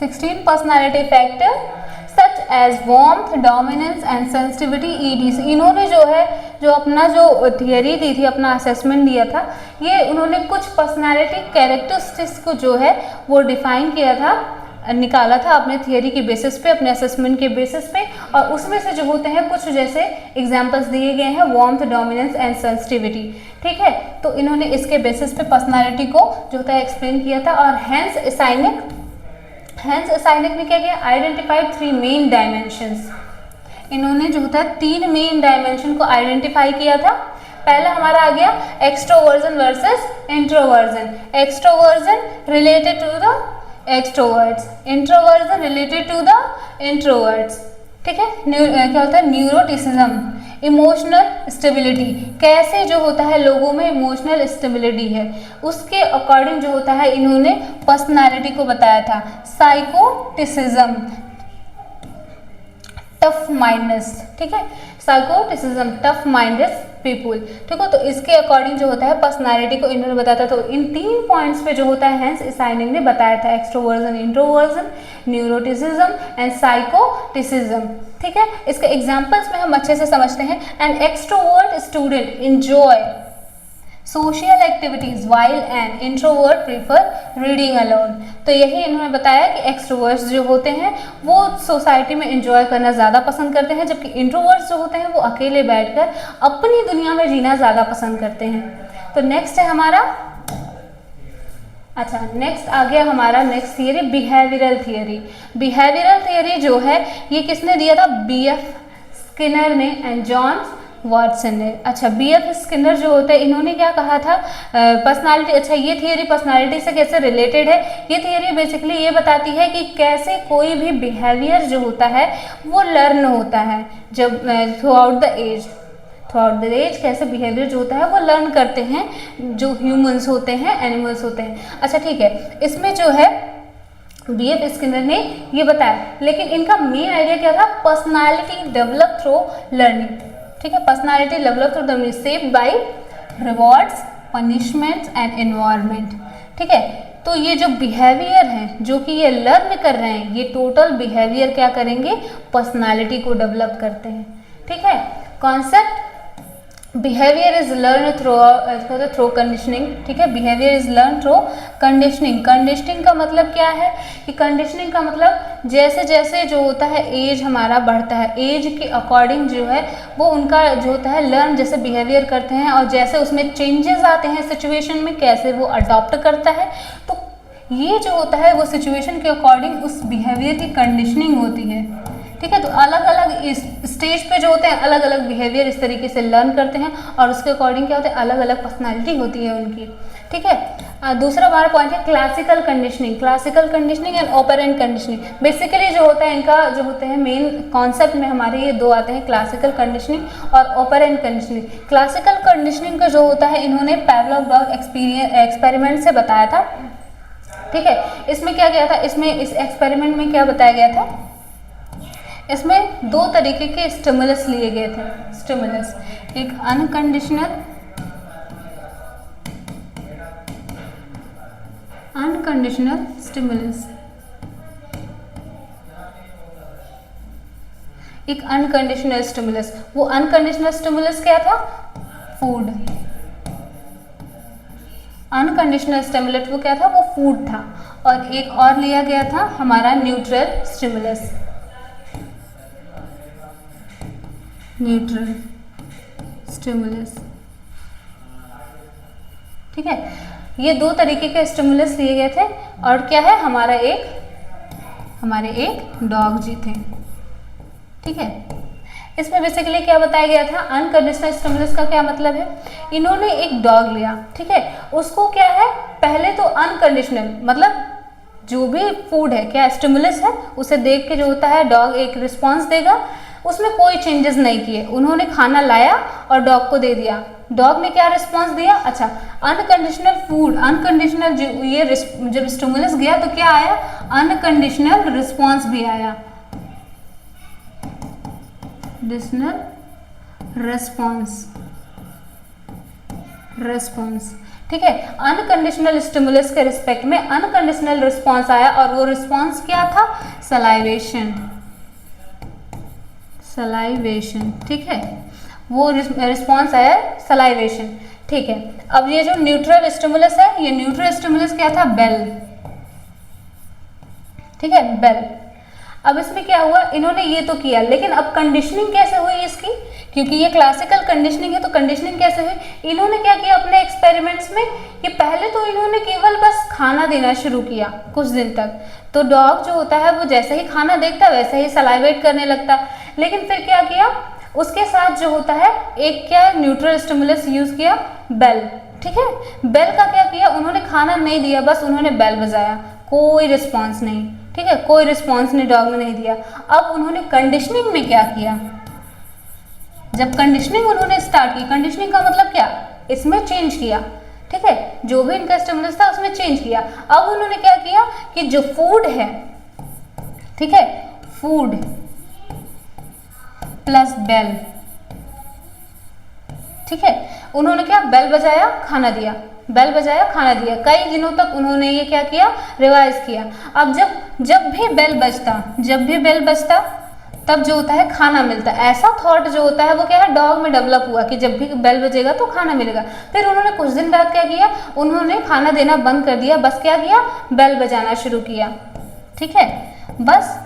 16 personality factor such as warmth, dominance and sensitivity EDC। इन्होंने जो अपना जो थियरी दी थी, अपना असेसमेंट दिया था, ये उन्होंने कुछ पर्सनालिटी कैरेक्टरिस्टिक्स को जो है वो डिफाइन किया था, निकाला था अपने थियरी के बेसिस पे, अपने असेसमेंट के बेसिस पे। और उसमें से जो होते हैं कुछ जैसे एग्जांपल्स दिए गए हैं, वार्मथ, डोमिनेंस एंड सेंसिटिविटी। ठीक है, तो इन्होंने इसके बेसिस पे पर्सनालिटी को जो होता है एक्सप्लेन किया था। और हेंस साइनिक ने क्या किया, आइडेंटिफाइड 3 मेन डायमेंशंस। इन्होंने जो होता है 3 मेन डायमेंशन को आइडेंटिफाई किया था। पहला हमारा आ गया extroversion versus introversion. Extroversion related to the extroverts, introversion related to the introverts. ठीक है, क्या होता है न्यूरोटिसिज्म, इमोशनल स्टेबिलिटी, कैसे जो होता है लोगों में इमोशनल स्टेबिलिटी है, उसके अकॉर्डिंग जो होता है इन्होंने पर्सनालिटी को बताया था। साइकोटिसिज्म, टफ माइंडनेस। ठीक है, साइकोटिसिज्म, टफ माइंडेड पीपुल। ठीक है, तो इसके अकॉर्डिंग जो होता है पर्सनालिटी को इन्होंने बताया था। तो इन 3 पॉइंट्स पे जो होता है हेंस साइनिक ने बताया था, एक्सट्रोवर्जन, इंट्रोवर्जन, न्यूरोटिसिज्म एंड साइकोटिसिज्म। ठीक है, इसके एग्जांपल्स में हम अच्छे से समझते हैं। An extrovert student enjoy social activities while an introvert prefer reading alone. तो यही इन्होंने बताया कि एक्सट्रोवर्ट्स जो होते हैं वो सोसाइटी में एंजॉय करना ज़्यादा पसंद करते हैं, जबकि इंट्रोवर्ट्स जो होते हैं वो अकेले बैठकर अपनी दुनिया में जीना ज़्यादा पसंद करते हैं। तो नेक्स्ट है हमारा, अच्छा नेक्स्ट आ गया हमारा next theory, behavioural theory. Behavioural theory जो है ये किसने दिया था, BF स्किनर ने एंड जॉन वाटसन ने। अच्छा, BF स्किनर जो होते हैं इन्होंने क्या कहा था, पर्सनालिटी, अच्छा ये थियरी पर्सनालिटी से कैसे रिलेटेड है। ये थियरी बेसिकली ये बताती है कि कैसे कोई भी बिहेवियर जो होता है वो लर्न होता है, जब थ्रू आउट द एज कैसे बिहेवियर जो होता है वो लर्न करते हैं, जो ह्यूमंस होते हैं, एनिमल्स होते हैं। अच्छा ठीक है, इसमें जो है BF स्किनर ने ये बताया, लेकिन इनका मेन आइडिया क्या था, पर्सनालिटी डेवलप थ्रू लर्निंग। ठीक है, personality develop through learning shaped by rewards, punishments and environment. ठीक है, तो ये जो बिहेवियर हैं जो कि ये लर्न कर रहे हैं, ये टोटल बिहेवियर क्या करेंगे, पर्सनालिटी को डेवलप करते हैं। ठीक है, concept behaviour is learn through conditioning. ठीक है, behaviour is learn through conditioning. Conditioning का मतलब क्या है कि कंडीशनिंग का मतलब जैसे जैसे जो होता है एज हमारा बढ़ता है, एज के अकॉर्डिंग जो है वो उनका जो होता है लर्न जैसे बिहेवियर करते हैं, और जैसे उसमें चेंजेस आते हैं सिचुएशन में कैसे वो अडॉप्ट करता है। तो ये जो होता है वो सिचुएशन के अकॉर्डिंग उस बिहेवियर की कंडीशनिंग होती है। ठीक है, तो अलग अलग इस स्टेज पे जो होते हैं अलग अलग बिहेवियर इस तरीके से लर्न करते हैं, और उसके अकॉर्डिंग क्या होता है अलग अलग पर्सनालिटी होती है उनकी। ठीक है, दूसरा हमारा पॉइंट है classical conditioning. Classical conditioning and operant conditioning. Basically जो होता है इनका जो होते हैं मेन कॉन्सेप्ट में हमारे ये 2 आते हैं, क्लासिकल कंडीशनिंग और ऑपरेंट कंडीशनिंग। क्लासिकल कंडीशनिंग का जो होता है इन्होंने पैवलोव डॉग एक्सपेरिमेंट से बताया था। ठीक है, इसमें क्या गया था, इसमें इस एक्सपेरिमेंट में क्या बताया गया था, इसमें 2 तरीके के स्टिमुलस लिए गए थे। स्टिमुलस, एक अनकंडीशनल स्टिमुलस, एक अनकंडीशनल स्टिमुलस। वो अनकंडीशनल स्टिमुलस क्या था, फूड। अनकंडीशनल स्टिमुलस वो क्या था, वो फूड था। और एक और लिया गया था हमारा न्यूट्रल स्टिमुलस, न्यूट्रल स्टिमुलस। ठीक है, ये 2 तरीके के स्टिमुलस लिए गए थे। और क्या है, हमारे एक डॉग जी थे। ठीक है, इसमें बेसिकली क्या बताया गया था, अनकंडीशनल स्टिमुलस का क्या मतलब है, इन्होंने एक डॉग लिया। ठीक है, उसको क्या है, पहले तो अनकंडीशनल मतलब जो भी फूड है, क्या स्टिमुलस है, उसे देख के जो होता है डॉग एक रिस्पॉन्स देगा, उसमें कोई चेंजेस नहीं किए। उन्होंने खाना लाया और डॉग को दे दिया, डॉग ने क्या रिस्पॉन्स दिया, अच्छा अनकंडीशनल फूड, अनकंडीशनल ये जब स्टिमुलस गया तो क्या आया, अनकंडीशनल रिस्पॉन्स भी आया, कंडीशनल रिस्पॉन्स, रेस्पॉन्स। ठीक है, अनकंडीशनल स्टिमुलस के रिस्पेक्ट में अनकंडीशनल रिस्पॉन्स आया और वो रिस्पॉन्स क्या था? सलाइवेशन। सलाइवेशन, ठीक है, वो रिस्पॉन्स आया सलाइवेशन। ठीक है, अब ये जो न्यूट्रल स्टिमुलस है, ये न्यूट्रल स्टिमुलस क्या था? बेल। ठीक है, बेल। अब इसमें क्या हुआ, इन्होंने ये तो किया, लेकिन अब कंडीशनिंग कैसे हुई इसकी? क्योंकि ये क्लासिकल कंडीशनिंग है, तो कंडीशनिंग कैसे हुई? इन्होंने क्या किया अपने एक्सपेरिमेंट्स में कि पहले तो इन्होंने केवल बस खाना देना शुरू किया कुछ दिन तक, तो डॉग जो होता है वो जैसे ही खाना देखता है वैसे ही सलाइवेट करने लगता है। लेकिन फिर क्या किया, उसके साथ जो होता है एक क्या न्यूट्रल स्टिमुलस यूज किया? बेल। ठीक है, बेल का क्या किया, उन्होंने खाना नहीं दिया, बस उन्होंने बेल बजाया, कोई रिस्पॉन्स नहीं। ठीक है, कोई रिस्पॉन्स नहीं, डॉग ने नहीं दिया। अब उन्होंने कंडीशनिंग में क्या किया, जब कंडीशनिंग उन्होंने स्टार्ट की, कंडीशनिंग का मतलब क्या, इसमें चेंज किया। ठीक है, जो भी इनका स्टिमुलस था उसमें चेंज किया। अब उन्होंने क्या किया कि जो फूड है, ठीक है, फूड प्लस बेल, ठीक है, उन्होंने क्या, बेल बजाया, खाना दिया, बेल बजाया, खाना दिया। कई दिनों तक उन्होंने ये क्या किया, रिवाइज किया। अब जब भी बेल बजता तब जो होता है खाना मिलता है, ऐसा थॉट जो होता है वो क्या है, डॉग में डेवलप हुआ कि जब भी बेल बजेगा तो खाना मिलेगा। फिर उन्होंने कुछ दिन बाद क्या किया, उन्होंने खाना देना बंद कर दिया, बस क्या किया, बेल बजाना शुरू किया। ठीक है, बस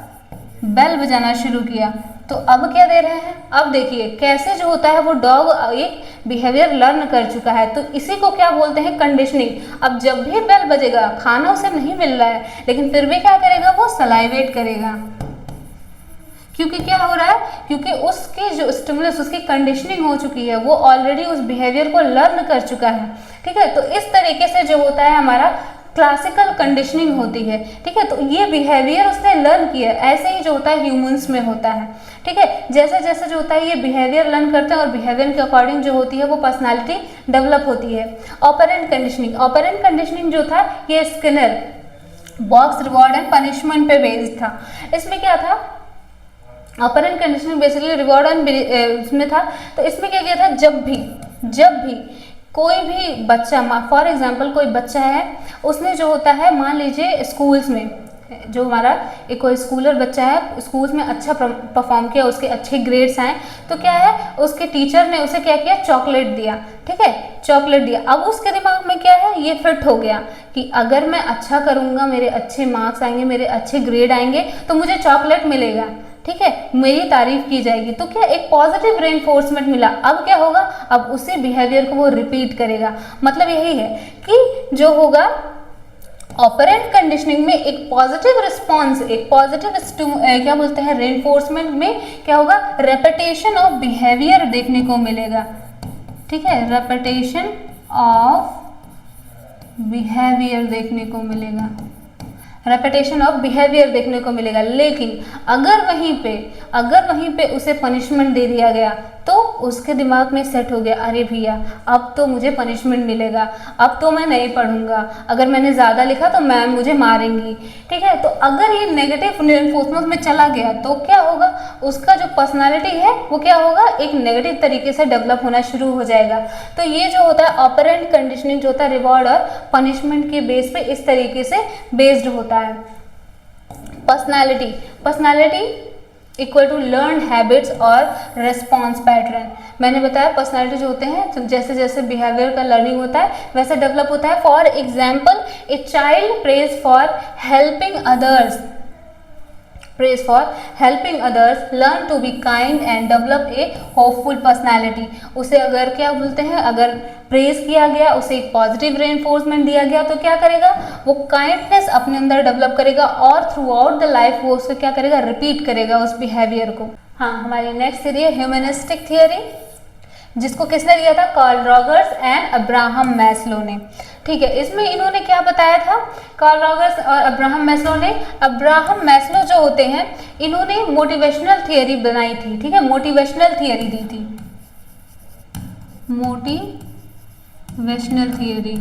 बेल बजाना शुरू किया। तो अब क्या दे रहे हैं, अब देखिए कैसे जो होता है वो डॉग एक बिहेवियर लर्न कर चुका है, तो इसी को क्या बोलते हैं, कंडीशनिंग। अब जब भी बेल बजेगा, खाना उसे नहीं मिल रहा है, लेकिन फिर भी क्या करेगा, वो सलाइवेट करेगा। क्योंकि क्या हो रहा है, क्योंकि उसकी जो स्टिमुलस, उसकी कंडीशनिंग हो चुकी है, वो ऑलरेडी उस बिहेवियर को लर्न कर चुका है। ठीक है, तो इस तरीके से जो होता है हमारा क्लासिकल कंडीशनिंग होती है। ठीक है, तो ये बिहेवियर उसने लर्न किया, ऐसे ही जो होता है ह्यूमंस में होता है। ठीक है, जैसे जैसे जो होता है ये बिहेवियर लर्न करते हैं और बिहेवियर के अकॉर्डिंग जो होती है वो पर्सनालिटी डेवलप होती है। ऑपरेंट कंडीशनिंग, ऑपरेंट कंडीशनिंग जो था ये Skinner box reward and punishment पे बेस्ड था। इसमें क्या था, operant conditioning basically reward and इसमें था। तो इसमें क्या किया था, जब भी कोई भी बच्चा, फॉर एग्जांपल कोई बच्चा है, उसने जो होता है, मान लीजिए स्कूल्स में जो हमारा एक कोई स्कूलर बच्चा है, स्कूल्स में अच्छा परफॉर्म किया, उसके अच्छे ग्रेड्स आए, तो क्या है, उसके टीचर ने उसे क्या किया, चॉकलेट दिया। ठीक है, चॉकलेट दिया। अब उसके दिमाग में क्या है, ये फिट हो गया कि अगर मैं अच्छा करूँगा, मेरे अच्छे मार्क्स आएंगे, मेरे अच्छे ग्रेड आएंगे, तो मुझे चॉकलेट मिलेगा। ठीक है, मेरी तारीफ की जाएगी। तो क्या, एक पॉजिटिव रेनफोर्समेंट मिला। अब क्या होगा, अब उसी बिहेवियर को वो रिपीट करेगा। मतलब यही है कि जो होगा ऑपरेंट कंडीशनिंग में एक पॉजिटिव रिस्पॉन्स, एक पॉजिटिव क्या बोलते हैं, रेनफोर्समेंट में क्या होगा, रेपिटेशन ऑफ बिहेवियर देखने को मिलेगा। ठीक है, रेपिटेशन ऑफ बिहेवियर देखने को मिलेगा, रेपिटेशन ऑफ बिहेवियर देखने को मिलेगा। लेकिन अगर वहीं पे उसे पनिशमेंट दे दिया गया, तो उसके दिमाग में सेट हो गया, अरे भैया अब तो मुझे पनिशमेंट मिलेगा, अब तो मैं नहीं पढ़ूंगा, अगर मैंने ज़्यादा लिखा तो मैम मुझे मारेंगी। ठीक है, तो अगर ये नेगेटिव रेनफोर्समेंट में चला गया तो क्या होगा, उसका जो पर्सनालिटी है वो क्या होगा, एक नेगेटिव तरीके से डेवलप होना शुरू हो जाएगा। तो ये जो होता है ऑपरेंट कंडीशनिंग जो होता है रिवॉर्ड और पनिशमेंट के बेस पे इस तरीके से बेस्ड होता है। Personality equal to learn habits और रेस्पॉन्स पैटर्न। मैंने बताया पर्सनालिटी जो होते हैं, तो जैसे जैसे बिहेवियर का लर्निंग होता है वैसे डेवलप होता है। For example, a child praise for helping others learn to be kind and develop a hopeful personality. उसे अगर क्या बोलते हैं, अगर प्रेज किया गया, उसे एक पॉजिटिव रेनफोर्समेंट दिया गया, तो क्या करेगा, वो काइंडनेस अपने अंदर डेवलप करेगा और थ्रू आउट द लाइफ वो उसको क्या करेगा, रिपीट करेगा उस बिहेवियर को। हाँ, हमारी नेक्स्ट थियरी है ह्यूमनिस्टिक थियरी, जिसको किसने दिया था, Karl Rogers and Abraham Maslow ने। ठीक है, इसमें इन्होंने क्या बताया था, कार्ल रॉजर्स और अब्राहम मैस्लो ने। अब्राहम मैस्लो जो होते हैं, इन्होंने मोटिवेशनल थियरी बनाई थी। ठीक है, मोटिवेशनल थियरी दी थी, मोटिवेशनल थियरी।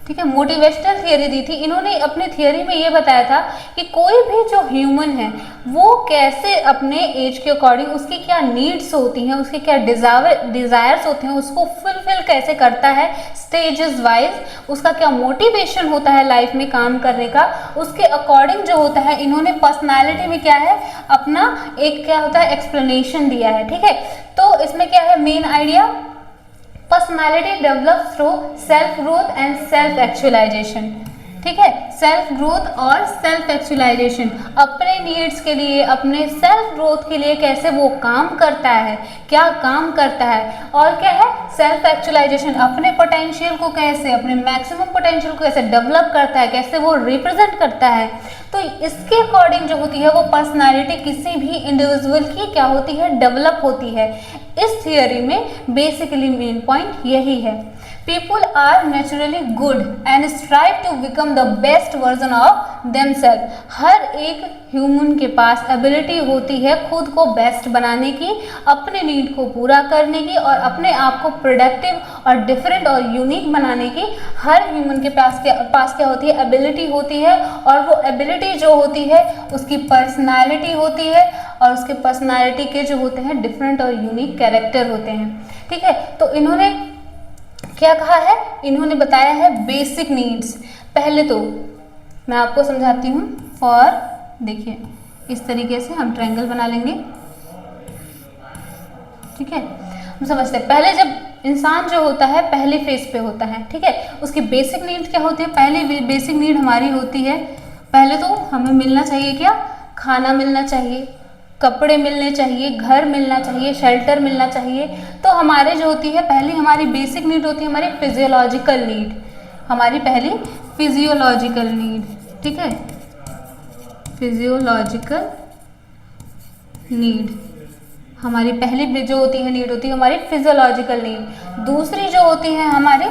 ठीक ठीक है, मोटिवेशनल थियरी दी थी। इन्होंने अपने थियरी में ये बताया था कि कोई भी जो ह्यूमन है वो कैसे अपने एज के अकॉर्डिंग उसकी क्या नीड्स होती हैं, उसके क्या डिज़ायर्स होते हैं, उसको फुलफिल कैसे करता है स्टेजेस वाइज, उसका क्या मोटिवेशन होता है लाइफ में काम करने का, उसके अकॉर्डिंग जो होता है इन्होंने पर्सनैलिटी में क्या है अपना एक क्या होता है एक्सप्लेनेशन दिया है। ठीक है, तो इसमें क्या है main idea, personality develops through self growth and self actualization. ठीक है, सेल्फ ग्रोथ और सेल्फ एक्चुअलाइजेशन, अपने नीड्स के लिए, अपने सेल्फ ग्रोथ के लिए कैसे वो काम करता है, क्या काम करता है, और क्या है सेल्फ एक्चुअलाइजेशन, अपने पोटेंशियल को कैसे, अपने मैक्सिमम पोटेंशियल को कैसे डेवलप करता है, कैसे वो रिप्रेजेंट करता है। तो इसके अकॉर्डिंग जो होती है वो पर्सनालिटी किसी भी इंडिविजुअल की क्या होती है डेवलप होती है। इस थियोरी में बेसिकली मेन पॉइंट यही है। People are naturally good and strive to become the best version of themselves। हर एक ह्यूमन के पास एबिलिटी होती है खुद को बेस्ट बनाने की, अपने नीड को पूरा करने की और अपने आप को प्रोडक्टिव और डिफरेंट और यूनिक बनाने की। हर ह्यूमन के पास क्या होती है एबिलिटी होती है, और वो एबिलिटी जो होती है उसकी पर्सनालिटी होती है, और उसके पर्सनालिटी के जो होते हैं डिफरेंट और यूनिक कैरेक्टर होते हैं। ठीक है, तो इन्होंने क्या कहा है, इन्होंने बताया है बेसिक नीड्स। पहले तो मैं आपको समझाती हूँ, और देखिए इस तरीके से हम ट्रायंगल बना लेंगे। ठीक है, हम समझते हैं पहले जब इंसान जो होता है पहले फेज पे होता है। ठीक है, उसकी बेसिक नीड क्या होती है, पहली बेसिक नीड हमारी होती है, पहले तो हमें मिलना चाहिए क्या, खाना मिलना चाहिए, कपड़े मिलने चाहिए, घर मिलना चाहिए, शेल्टर मिलना चाहिए। तो हमारे जो होती है पहली हमारी बेसिक नीड होती है हमारी फिजियोलॉजिकल नीड, हमारी पहली फिजियोलॉजिकल नीड। ठीक है, फिजियोलॉजिकल नीड हमारी पहली जो होती है नीड होती है हमारी फिजियोलॉजिकल नीड। दूसरी जो होती है हमारी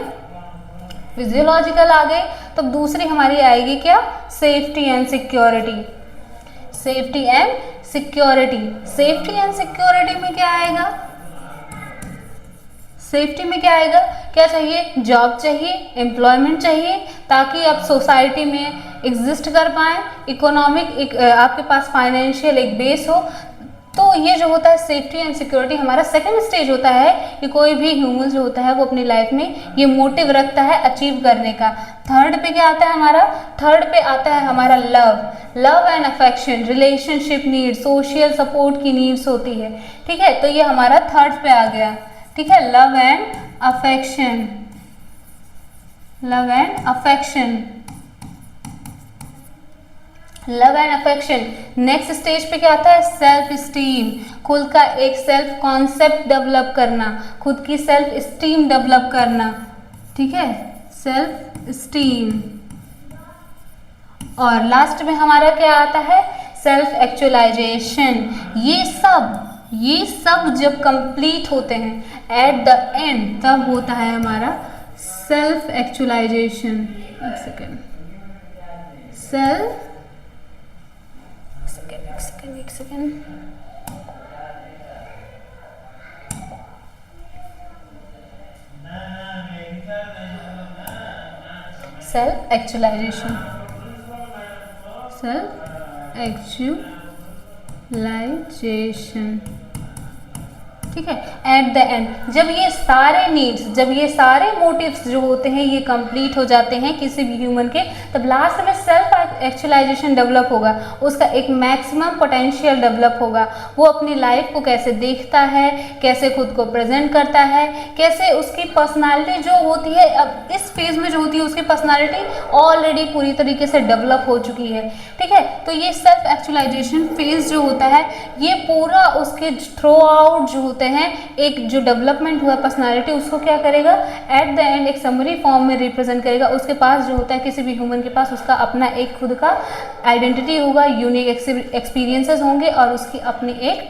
फिजियोलॉजिकल आ गई, तब दूसरी हमारी आएगी क्या, safety and security. Safety and security, safety and security में क्या आएगा, सेफ्टी में क्या आएगा, क्या चाहिए, जॉब चाहिए, एम्प्लॉयमेंट चाहिए, ताकि आप सोसाइटी में एग्जिस्ट कर पाएँ, इकोनॉमिक आपके पास फाइनेंशियल एक बेस हो। तो ये जो होता है सेफ्टी एंड सिक्योरिटी हमारा सेकंड स्टेज होता है कि कोई भी ह्यूमन जो होता है वो अपनी लाइफ में ये मोटिव रखता है अचीव करने का। थर्ड पे क्या आता है हमारा, थर्ड पे आता है हमारा love and affection, relationship need, social support की नीड्स होती है। ठीक है, तो ये हमारा थर्ड पे आ गया। ठीक है, love and affection, love and affection, love and affection. Next stage पे क्या आता है, सेल्फ स्टीम, खुद का एक सेल्फ कॉन्सेप्ट डेवलप करना, खुद की सेल्फ स्टीम डेवलप करना। ठीक है, सेल्फ स्टीम। और लास्ट में हमारा क्या आता है, सेल्फ एक्चुअलाइजेशन। ये सब जब कंप्लीट होते हैं एट द एंड तब होता है हमारा सेल्फ एक्चुअलाइजेशन। एक सेकेंड, एक second, self actualization, self actualization. ठीक है, एट द एंड जब ये सारे नीड्स, जब ये सारे मोटिव्स जो होते हैं ये कंप्लीट हो जाते हैं किसी भी ह्यूमन के, तब लास्ट में सेल्फ एक्चुअलाइजेशन डेवलप होगा, उसका एक मैक्सिमम पोटेंशियल डेवलप होगा। वो अपनी लाइफ को कैसे देखता है, कैसे खुद को प्रेजेंट करता है, कैसे उसकी पर्सनालिटी जो होती है, अब इस फेज में जो होती है उसकी पर्सनालिटी ऑलरेडी पूरी तरीके से डेवलप हो चुकी है। ठीक है, तो ये सेल्फ एक्चुअलाइजेशन फेज जो होता है ये पूरा उसके थ्रू आउट जो होते हैं एक जो डेवलपमेंट हुआ पर्सनालिटी उसको क्या करेगा, एट द एंड एक समरी फॉर्म में रिप्रेजेंट करेगा। उसके पास जो होता है किसी भी ह्यूमन के पास उसका अपना एक खुद का आइडेंटिटी होगा, यूनिक एक्सपीरियंसेस होंगे और उसकी अपनी एक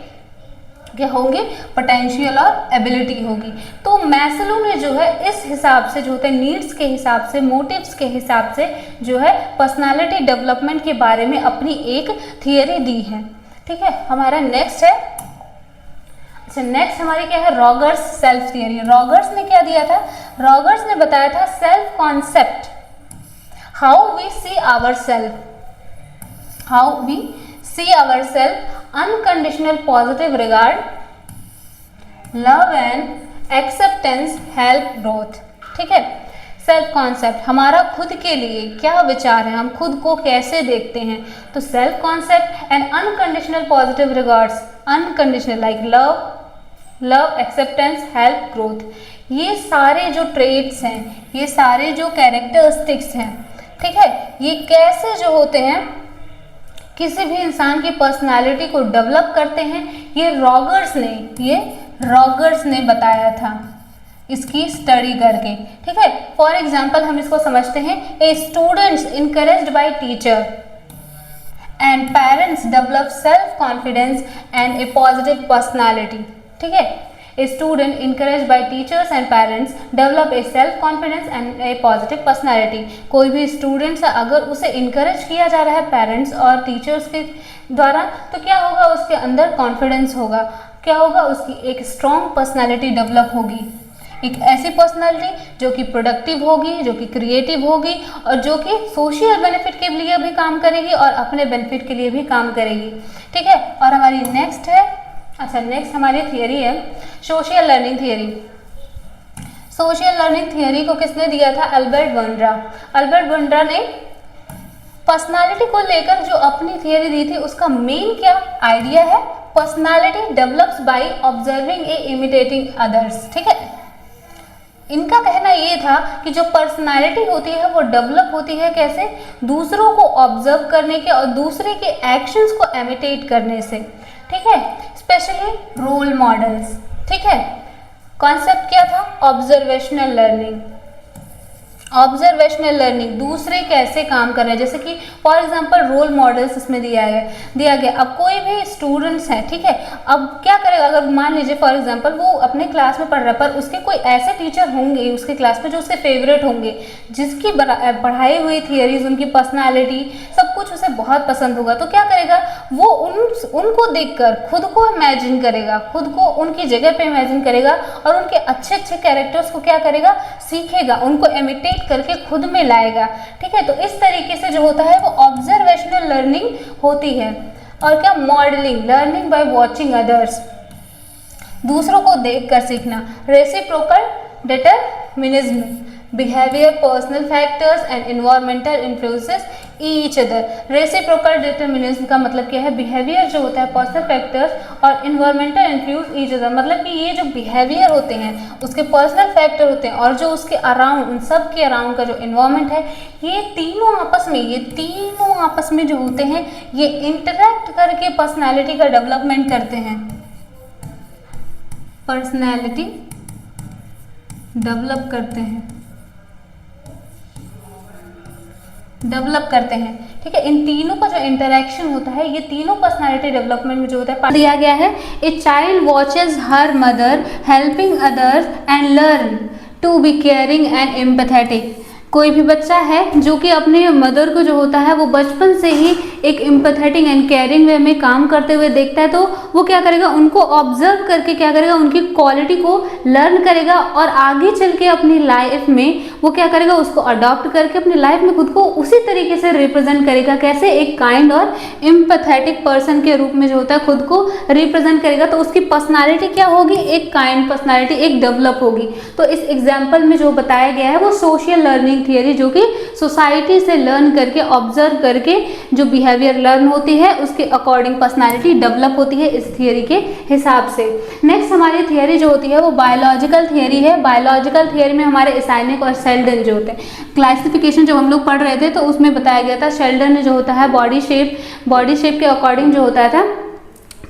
क्या होंगे, पोटेंशियल और एबिलिटी होगी। तो मैस्लो ने जो है इस हिसाब से जो होते हैं नीड्स के हिसाब से, मोटिव्स के हिसाब से जो है पर्सनालिटी डेवलपमेंट के बारे में अपनी एक थियरी दी है। ठीक है, हमारा नेक्स्ट है, अच्छा नेक्स्ट हमारी क्या है, रॉगर्स सेल्फ थियरी। रॉगर्स ने क्या दिया था, रॉगर्स ने बताया था self concept, how we see our self, how we see our self, unconditional positive regard, love and acceptance help growth. ठीक है, सेल्फ कॉन्सेप्ट, हमारा खुद के लिए क्या विचार है, हम खुद को कैसे देखते हैं। तो self concept and unconditional positive regards, unconditional like love acceptance help growth, ये सारे जो ट्रेट्स हैं, ये सारे जो कैरेक्टरिस्टिक्स हैं, ठीक है, ये कैसे जो होते हैं किसी भी इंसान की पर्सनालिटी को डेवलप करते हैं, ये रॉगर्स ने बताया था इसकी स्टडी करके। ठीक है, फॉर एग्जाम्पल हम इसको समझते हैं, a students encouraged by teacher and parents develop self confidence and a positive personality. ठीक है, a student encouraged by teachers and parents develop a self confidence and a positive personality. कोई भी students अगर उसे इनकरेज किया जा रहा है पेरेंट्स और टीचर्स के द्वारा, तो क्या होगा, उसके अंदर कॉन्फिडेंस होगा, क्या होगा, उसकी एक स्ट्रॉन्ग पर्सनालिटी डेवलप होगी, एक ऐसी पर्सनालिटी जो कि प्रोडक्टिव होगी, जो कि क्रिएटिव होगी और जो कि सोशल बेनिफिट के लिए भी काम करेगी और अपने बेनिफिट के लिए भी काम करेगी। ठीक है, और हमारी नेक्स्ट है, नेक्स्ट हमारी थियरी है social learning theory. Social learning theory को किसने दिया था? अल्बर्ट बंड्रा। अल्बर्ट बंड्रा ने पर्सनालिटी को लेकर जो अपनी थियरी दी थी, उसका मेन क्या आइडिया है? Personality develops by observing A imitating others. ठीक है, इनका कहना ये था कि जो पर्सनालिटी होती है वो डेवलप होती है कैसे? दूसरों को ऑब्जर्व करने के और दूसरे के एक्शंस को इमिटेट करने से। ठीक है, स्पेशली रोल मॉडल्स। ठीक है, कॉन्सेप्ट क्या था? Observational learning. ऑब्जर्वेशनल लर्निंग, दूसरे कैसे काम कर रहे हैं, जैसे कि फॉर एग्जांपल रोल मॉडल्स इसमें दिया गया। अब कोई भी स्टूडेंट्स हैं, ठीक है, अब क्या करेगा? अगर मान लीजिए फॉर एग्जांपल वो अपने क्लास में पढ़ रहा है, पर उसके कोई ऐसे टीचर होंगे उसके क्लास में जो उसके फेवरेट होंगे, जिसकी पढ़ाई हुई थियरीज, उनकी पर्सनैलिटी सब कुछ उसे बहुत पसंद होगा, तो क्या करेगा वो? उनको देखकर खुद को इमेजिन करेगा, खुद को उनकी जगह पे इमेजिन करेगा और उनके अच्छे अच्छे कैरेक्टर्स को क्या करेगा? सीखेगा, उनको इमिटेट करके खुद में लाएगा। ठीक है, तो इस तरीके से जो होता है वो ऑब्जर्वेशनल लर्निंग होती है। और क्या? Modelling, learning by watching others, दूसरों को देखकर सीखना। Reciprocal determinism, behaviour, personal factors and environmental influences each other. Reciprocal determinism का मतलब क्या है? बिहेवियर जो होता है, पर्सनल फैक्टर्स और एनवायरमेंटल इन्फ्लुएंस ईच अदर, मतलब कि ये जो बिहेवियर होते हैं, उसके पर्सनल फैक्टर होते हैं और जो उसके अराउंड, उन सब के अराउंड का जो इन्वायरमेंट है, ये तीनों आपस में जो होते हैं, ये इंटरैक्ट करके पर्सनैलिटी का डेवलपमेंट करते हैं। पर्सनैलिटी डेवलप करते हैं। ठीक है, इन तीनों का जो इंटरेक्शन होता है, ये तीनों पर्सनालिटी डेवलपमेंट में जो होता है दिया गया है। A child watches her mother helping others and learn to be caring and empathetic. कोई भी बच्चा है जो कि अपने मदर को जो होता है वो बचपन से ही एक एम्पैथेटिक एंड केयरिंग वे में काम करते हुए देखता है, तो वो क्या करेगा? उनको ऑब्जर्व करके क्या करेगा? उनकी क्वालिटी को लर्न करेगा और आगे चल के अपनी लाइफ में वो क्या करेगा? उसको अडॉप्ट करके अपनी लाइफ में खुद को उसी तरीके से रिप्रेजेंट करेगा। कैसे? एक काइंड और एम्पैथेटिक पर्सन के रूप में जो होता है खुद को रिप्रेजेंट करेगा, तो उसकी पर्सनालिटी क्या होगी? एक काइंड पर्सनालिटी, एक डेवलप होगी। तो इस एग्जाम्पल में जो बताया गया है वो सोशल लर्निंग थियरी, जो कि सोसाइटी से लर्न करके, ऑब्जर्व करके जो बिहेवियर लर्न होती है, उसके अकॉर्डिंग पर्सनालिटी डेवलप होती है इस थियरी के हिसाब से। नेक्स्ट हमारी थियरी जो होती है वो बायोलॉजिकल थियरी है। बायोलॉजिकल थियरी में हमारे एसाइनिक और शेल्डन जो होते हैं, क्लासिफिकेशन जब हम लोग पढ़ रहे थे तो उसमें बताया गया था, शेल्डन ने जो होता है बॉडी शेप के अकॉर्डिंग जो होता था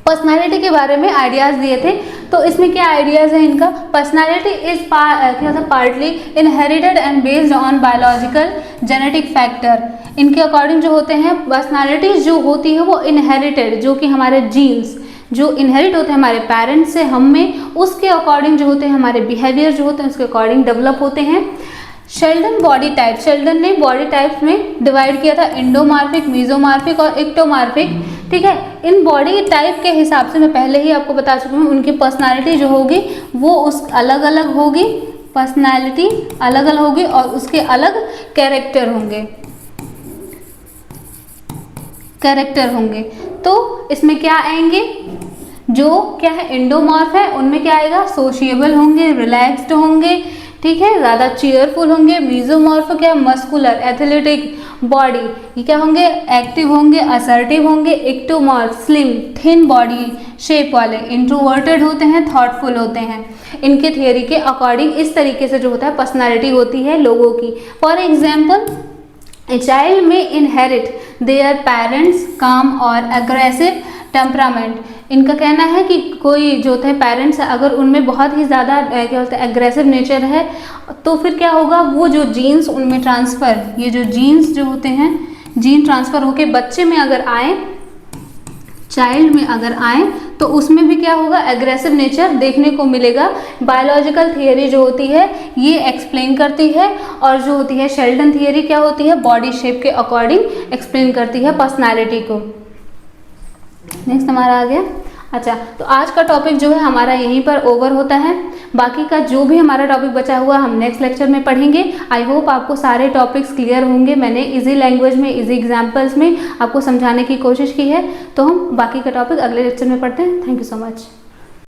पर्सनालिटी के बारे में आइडियाज़ दिए थे। तो इसमें क्या आइडियाज़ है इनका? Personality is partly inherited and based on biological genetic factor. इनके अकॉर्डिंग जो होते हैं पर्सनालिटी जो होती है वो इनहेरिटेड, जो कि हमारे जीन्स जो इनहेरिट होते हैं हमारे पेरेंट्स से हम में, उसके अकॉर्डिंग जो होते हैं हमारे बिहेवियर जो होते हैं उसके अकॉर्डिंग डेवलप होते हैं। शेल्डन बॉडी टाइप, शेल्डन ने बॉडी टाइप्स में डिवाइड किया था, एंडोमॉर्फिक, मेसोमॉर्फिक और एक्टोमॉर्फिक। ठीक है, इन बॉडी टाइप के हिसाब से मैं पहले ही आपको बता चुकी हूँ, उनकी पर्सनालिटी जो होगी वो उस अलग अलग होगी, पर्सनालिटी अलग अलग होगी और उसके अलग कैरेक्टर होंगे। कैरेक्टर होंगे। तो इसमें क्या आएंगे, जो क्या है इंडोमॉर्फ है उनमें क्या आएगा, सोशिएबल होंगे, रिलैक्स्ड होंगे, ठीक है, ज़्यादा चीयरफुल होंगे। मीजोमॉर्फ क्या, मस्कुलर, एथलेटिक बॉडी, ये क्या होंगे, एक्टिव होंगे, असर्टिव होंगे। Ectomorph slim, thin body shape वाले। इंट्रोवर्टेड होते हैं, थॉटफुल होते हैं। इनके थियोरी के अकॉर्डिंग इस तरीके से जो होता है पर्सनालिटी होती है लोगों की। फॉर एग्जाम्पल, ए चाइल्ड में इनहेरिट देयर पेरेंट्स काम और एग्रेसिव टेम्परामेंट। इनका कहना है कि कोई जो होते हैं पेरेंट्स अगर उनमें बहुत ही ज़्यादा क्या होता है एग्रेसिव नेचर है, तो फिर क्या होगा, वो जो जीन्स उनमें ट्रांसफ़र, ये जो जीन्स जो होते हैं, जीन ट्रांसफ़र होके बच्चे में अगर आए, चाइल्ड में अगर आए, तो उसमें भी क्या होगा, एग्रेसिव नेचर देखने को मिलेगा। बायोलॉजिकल थियरी जो होती है ये एक्सप्लेन करती है, और जो होती है शेल्टन थियरी क्या होती है, बॉडी शेप के अकॉर्डिंग एक्सप्लेन करती है पर्सनालिटी को। नेक्स्ट हमारा आ गया। अच्छा, तो आज का टॉपिक जो है हमारा यहीं पर ओवर होता है। बाकी का जो भी हमारा टॉपिक बचा हुआ हम नेक्स्ट लेक्चर में पढ़ेंगे। आई होप आपको सारे टॉपिक्स क्लियर होंगे। मैंने इजी लैंग्वेज में, इजी एग्जांपल्स में आपको समझाने की कोशिश की है। तो हम बाकी का टॉपिक अगले लेक्चर में पढ़ते हैं। Thank you so much.